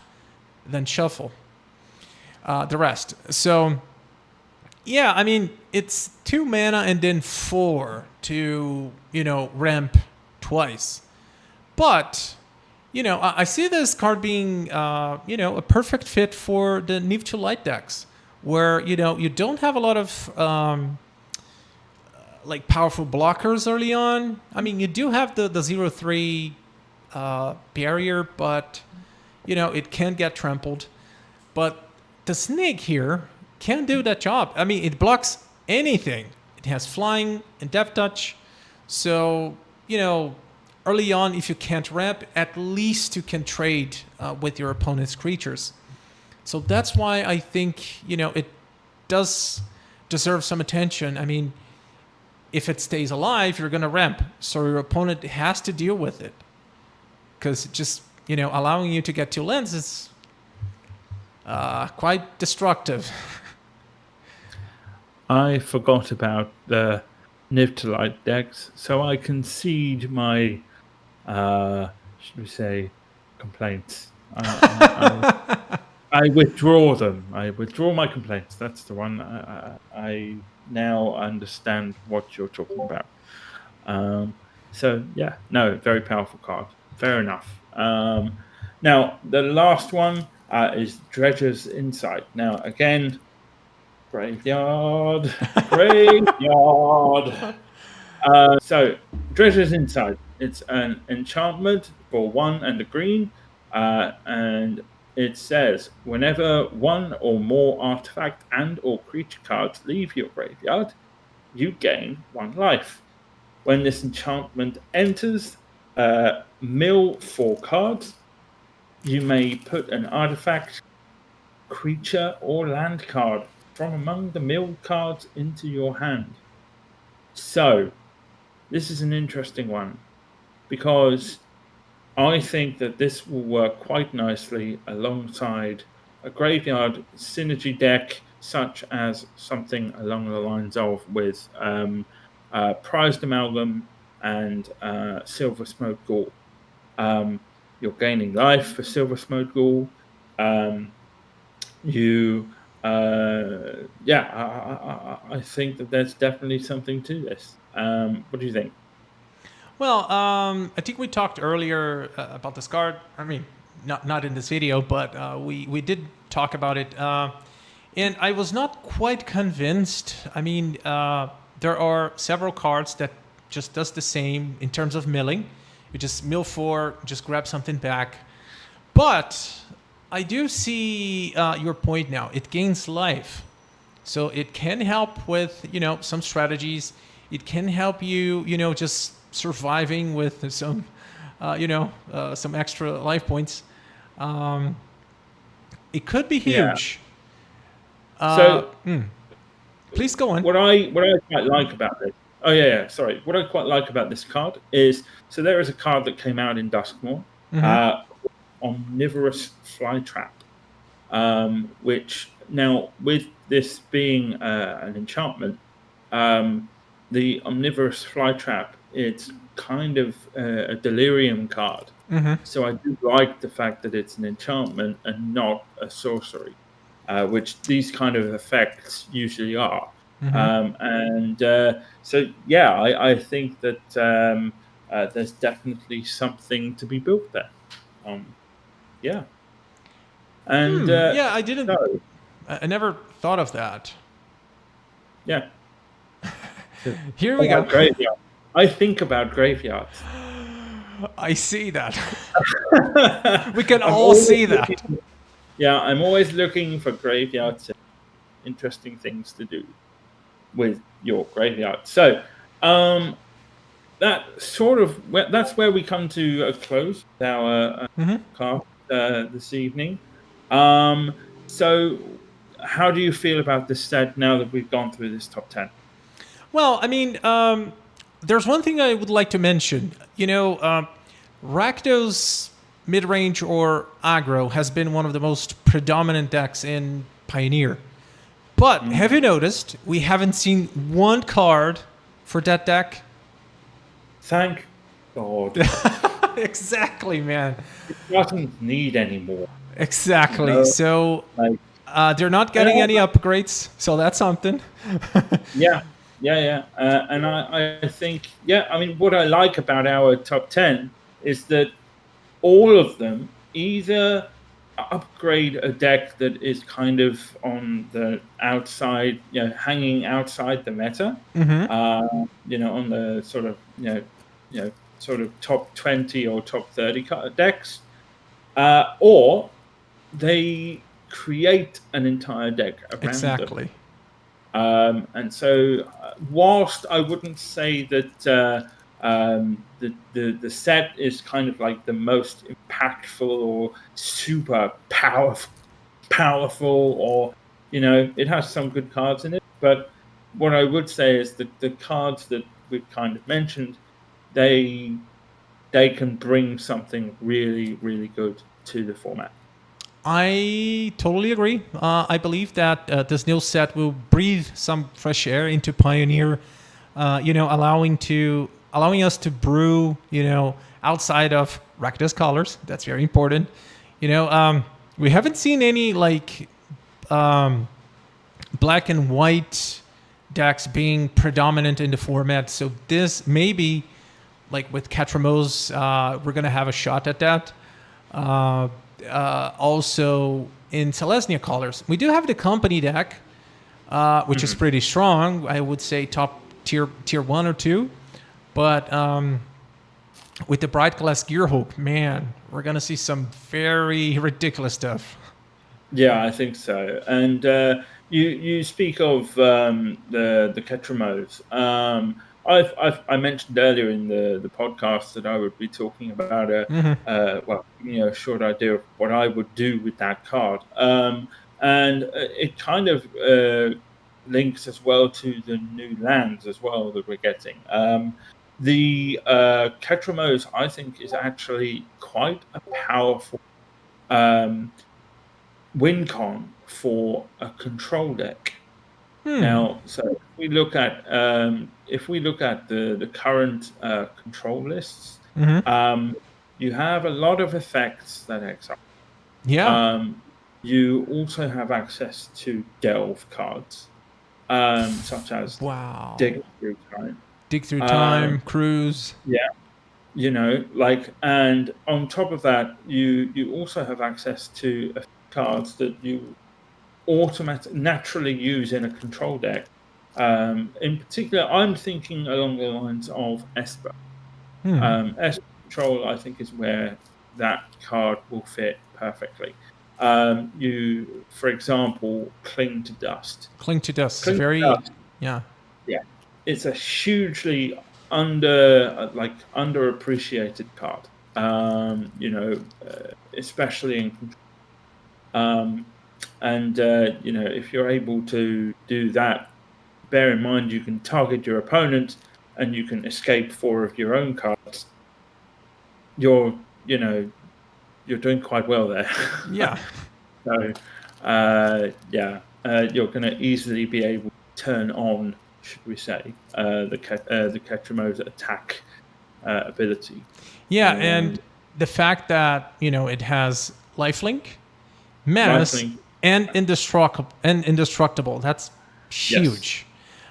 then shuffle the rest. So, yeah, I mean, it's 2 mana and then 4 to, ramp twice. But, I see this card being, a perfect fit for the Neve to Light decks, where, you don't have a lot of, powerful blockers early on. I mean, you do have the 0/3 barrier, but, it can get trampled. But the snake here can do that job. I mean, it blocks anything. It has flying and death touch. So, early on, if you can't ramp, at least you can trade with your opponent's creatures. So that's why I think, it does deserve some attention. I mean, if it stays alive, you're going to ramp. So your opponent has to deal with it. Because just, allowing you to get 2 lands is quite destructive. I forgot about the Niv to Light decks, so I concede my, should we say, complaints. I withdraw them. I withdraw my complaints. That's the one. I now understand what you're talking about. So yeah, no, very powerful card. Fair enough. Now the last one is Dredger's Insight. Now again, graveyard, graveyard. So Dredger's Insight. It's an enchantment for 1 and a green, and it says whenever 1 or more artifact and or creature cards leave your graveyard, you gain 1 life. When this enchantment enters, mill 4 cards. You may put an artifact creature or land card from among the milled cards into your hand. So, this is an interesting one because I think that this will work quite nicely alongside a graveyard synergy deck, such as something along the lines of with Prized Amalgam and Silver Smoke Ghoul. You're gaining life for Silver Smoke Ghoul. I think that there's definitely something to this. What do you think? Well, I think we talked earlier about this card. I mean, not in this video, but we did talk about it, and I was not quite convinced. I mean, there are several cards that just does the same in terms of milling. You just mill 4, just grab something back. But I do see your point now. It gains life, so it can help with some strategies. It can help you just surviving with some some extra life points. It could be Yeah. huge. So Please go on. what I quite like about this. Oh yeah, sorry. What I quite like about this card is there is a card that came out in Duskmoor, Omnivorous Flytrap, which now with this being an enchantment, the Omnivorous Flytrap, it's kind of a delirium card. So I do like the fact that it's an enchantment and not a sorcery, which these kind of effects usually are. I think that there's definitely something to be built there. Yeah. And Yeah, I didn't. so, I never thought of that. yeah. Here we go. Graveyard. I think about graveyards. I see that. We can all see that. Yeah, I'm always looking for graveyards and interesting things to do with your graveyard. So, that's where we come to a close with our cast this evening. So, how do you feel about this set now that we've gone through this top 10? Well, I mean, there's one thing I would like to mention. Rakdos mid-range or aggro has been one of the most predominant decks in Pioneer. But have you noticed we haven't seen one card for that deck? Thank God. Exactly, man. It doesn't need any more. Exactly. So they're not getting any upgrades, so that's something. Yeah. And I think, I mean, what I like about our top 10 is that all of them either upgrade a deck that is kind of on the outside, hanging outside the meta, on the sort of, sort of top 20 or top 30 decks, or they create an entire deck around them. And so, whilst I wouldn't say that the set is kind of like the most impactful or super powerful, or it has some good cards in it. But what I would say is that the cards that we've kind of mentioned, they can bring something really, really good to the format. I totally agree. I believe that this new set will breathe some fresh air into Pioneer, allowing us to brew, outside of Rakdos colors. That's very important. We haven't seen any black and white decks being predominant in the format. So this maybe, like with Catramos, we're gonna have a shot at that. Also in Selesnya colors, we do have the company deck, which is pretty strong. I would say top tier 1 or 2. But with the Bright Glass Gearhook, man, we're gonna see some very ridiculous stuff. Yeah, I think so. And you speak of the Ketramos. I mentioned earlier in the podcast that I would be talking about a short idea of what I would do with that card. and it kind of links as well to the new lands as well that we're getting. The Ketramos, I think, is actually quite a powerful win con for a control deck. Now, so if we look at the current control lists, you have a lot of effects that exile. Yeah. You also have access to delve cards, such as Wow. dig through time. Dig through time, cruise. Yeah, and on top of that, you also have access to cards that you naturally use in a control deck. In particular, I'm thinking along the lines of Esper. Esper Control, I think, is where that card will fit perfectly. You, for example, Cling to Dust. Cling to Dust. Cling Very, to Dust, yeah. yeah, it's a hugely underappreciated card. Especially in control. If you're able to do that, bear in mind you can target your opponent and you can escape 4 of your own cards. You're doing quite well there. Yeah. So, you're going to easily be able to turn on, should we say, the Ketramo's attack ability. Yeah, and the fact that it has lifelink, menace, and indestructible. That's huge. Yes.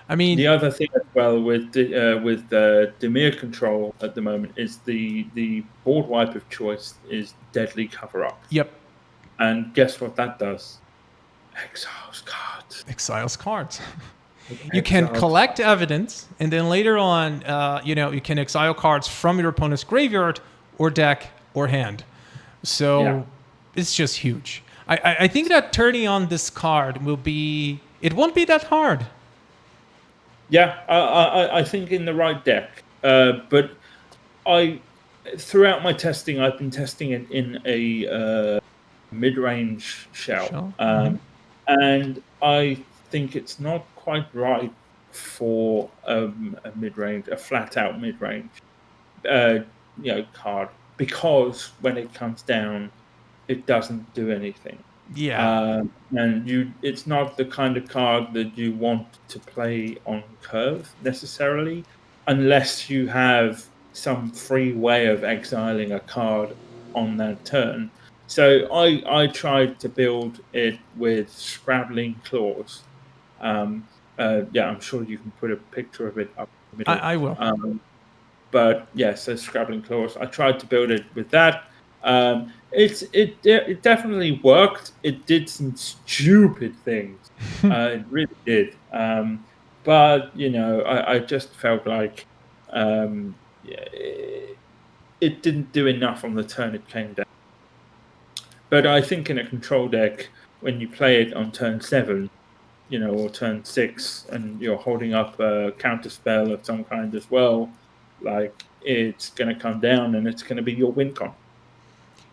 I mean, the other thing as well with Dimir control at the moment is the board wipe of choice is Deadly Cover Up. Yep. And guess what that does? Exiles cards. Exiles cards. You can collect evidence, and then later on, you can exile cards from your opponent's graveyard or deck or hand. So it's just huge. I think that turning on this card it won't be that hard. Yeah, I think in the right deck. But throughout my testing, I've been testing it in a mid-range shell. And I think it's not quite right for a flat-out mid-range card, because when it comes down, it doesn't do anything. Yeah. And it's not the kind of card that you want to play on curve necessarily, unless you have some free way of exiling a card on that turn. So I tried to build it with Scrabbling Claws. I'm sure you can put a picture of it up in the middle. I will. But yeah, so Scrabbling Claws. I tried to build it with that. It definitely worked. It did some stupid things. It really did. But I just felt like it didn't do enough on the turn it came down. But I think in a control deck, when you play it on turn 7, or turn 6, and you're holding up a counter spell of some kind as well, like, it's going to come down and it's going to be your win con.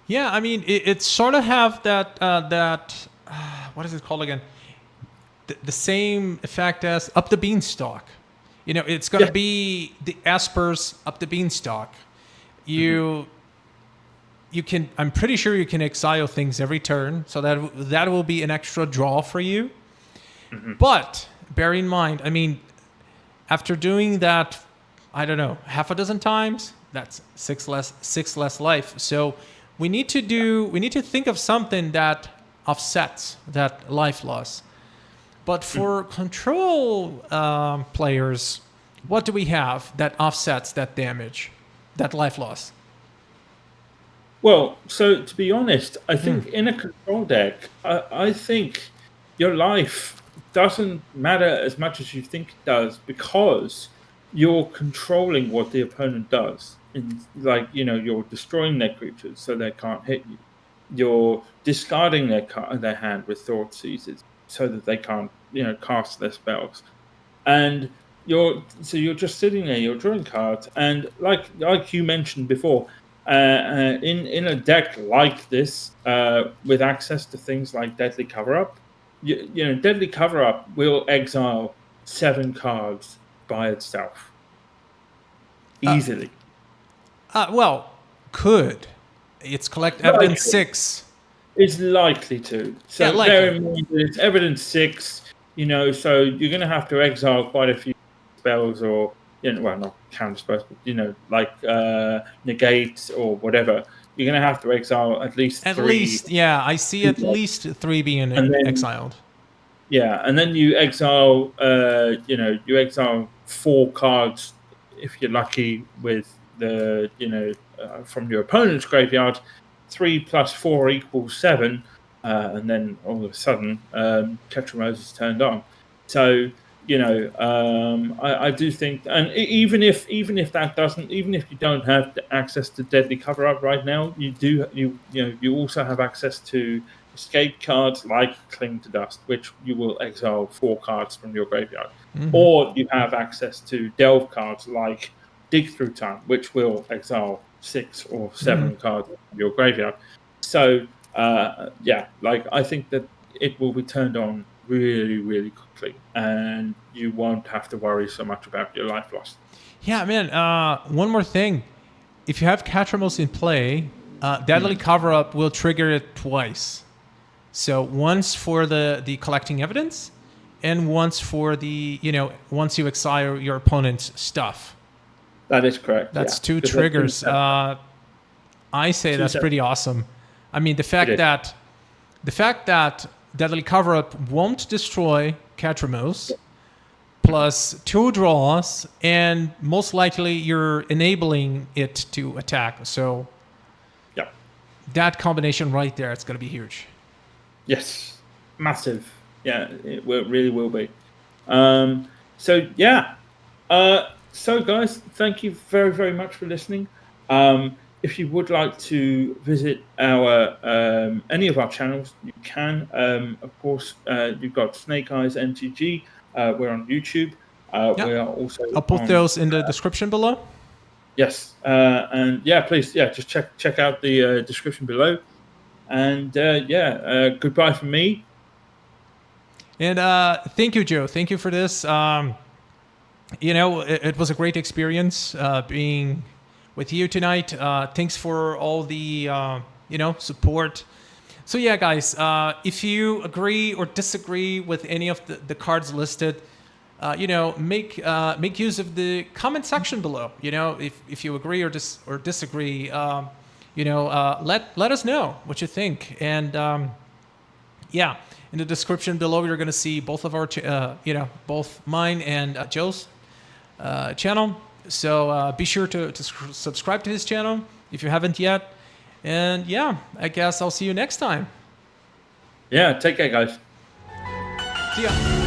Yeah, I mean, it sort of have that what is it called again? The same effect as Up the Beanstalk. It's going to be the Esper's Up the Beanstalk. I'm pretty sure you can exile things every turn, so that will be an extra draw for you. But bear in mind, I mean, after doing that, I don't know, half a dozen times, that's six less life. So we need to think of something that offsets that life loss. But for control players, what do we have that offsets that damage, that life loss? Well, so to be honest, I think in a control deck, I think your life doesn't matter as much as you think it does, because you're controlling what the opponent does. You're destroying their creatures so they can't hit you. You're discarding their hand with Thought Seizes so that they can't, cast their spells. And you're just sitting there, you're drawing cards, and like you mentioned before, in a deck like this, with access to things like Deadly Cover Up, Deadly Cover-Up will exile 7 cards by itself easily. Well, could. It's collect evidence 6. It's likely to. So Yeah, bear likely. in mind that it's evidence 6. So you're going to have to exile quite a few spells, or well, not counter spells, but like negate or whatever. You're going to have to exile at least 3. At least, yeah, I see at least 3 being exiled. Yeah, and then you exile, you exile 4 cards if you're lucky with the, from your opponent's graveyard. 3 plus 4 equals 7, and then all of a sudden, Ketramose is turned on. So, I do think, and even if that doesn't, even if you don't have access to Deadly Cover-Up right now, you also have access to escape cards like Cling to Dust, which you will exile 4 cards from your graveyard. Or you have access to delve cards like Dig Through Time, which will exile 6 or 7 cards from your graveyard. So, I think that it will be turned on really, really quickly, and you won't have to worry so much about your life loss. Yeah, man. One more thing. If you have Catramose in play, Deadly Cover-Up will trigger it twice. So once for the collecting evidence, and once for the, once you exile your opponent's stuff. That is correct. That's 2 triggers. I say that's pretty awesome. I mean, the fact that Deadly Cover-Up won't destroy Catramose, plus 2 draws, and most likely you're enabling it to attack. So that combination right there, it's going to be huge. Yes, massive. Yeah, really will be. So guys, thank you very, very much for listening. If you would like to visit our any of our channels, you can. Of course, you've got Snake Eyes MTG. We're on YouTube. We are also. I'll put those in the description below. Yes, and please, just check out the description below. And goodbye from me. And thank you, Joe. Thank you for this. It was a great experience being with you tonight. Thanks for all the support. So yeah, guys, if you agree or disagree with any of the cards listed, make use of the comment section below. If you agree or disagree, let us know what you think. And in the description below, you're going to see both of our, both mine and Joe's channel. So be sure to subscribe to his channel if you haven't yet. And I guess I'll see you next time. Yeah, take care, guys. See ya.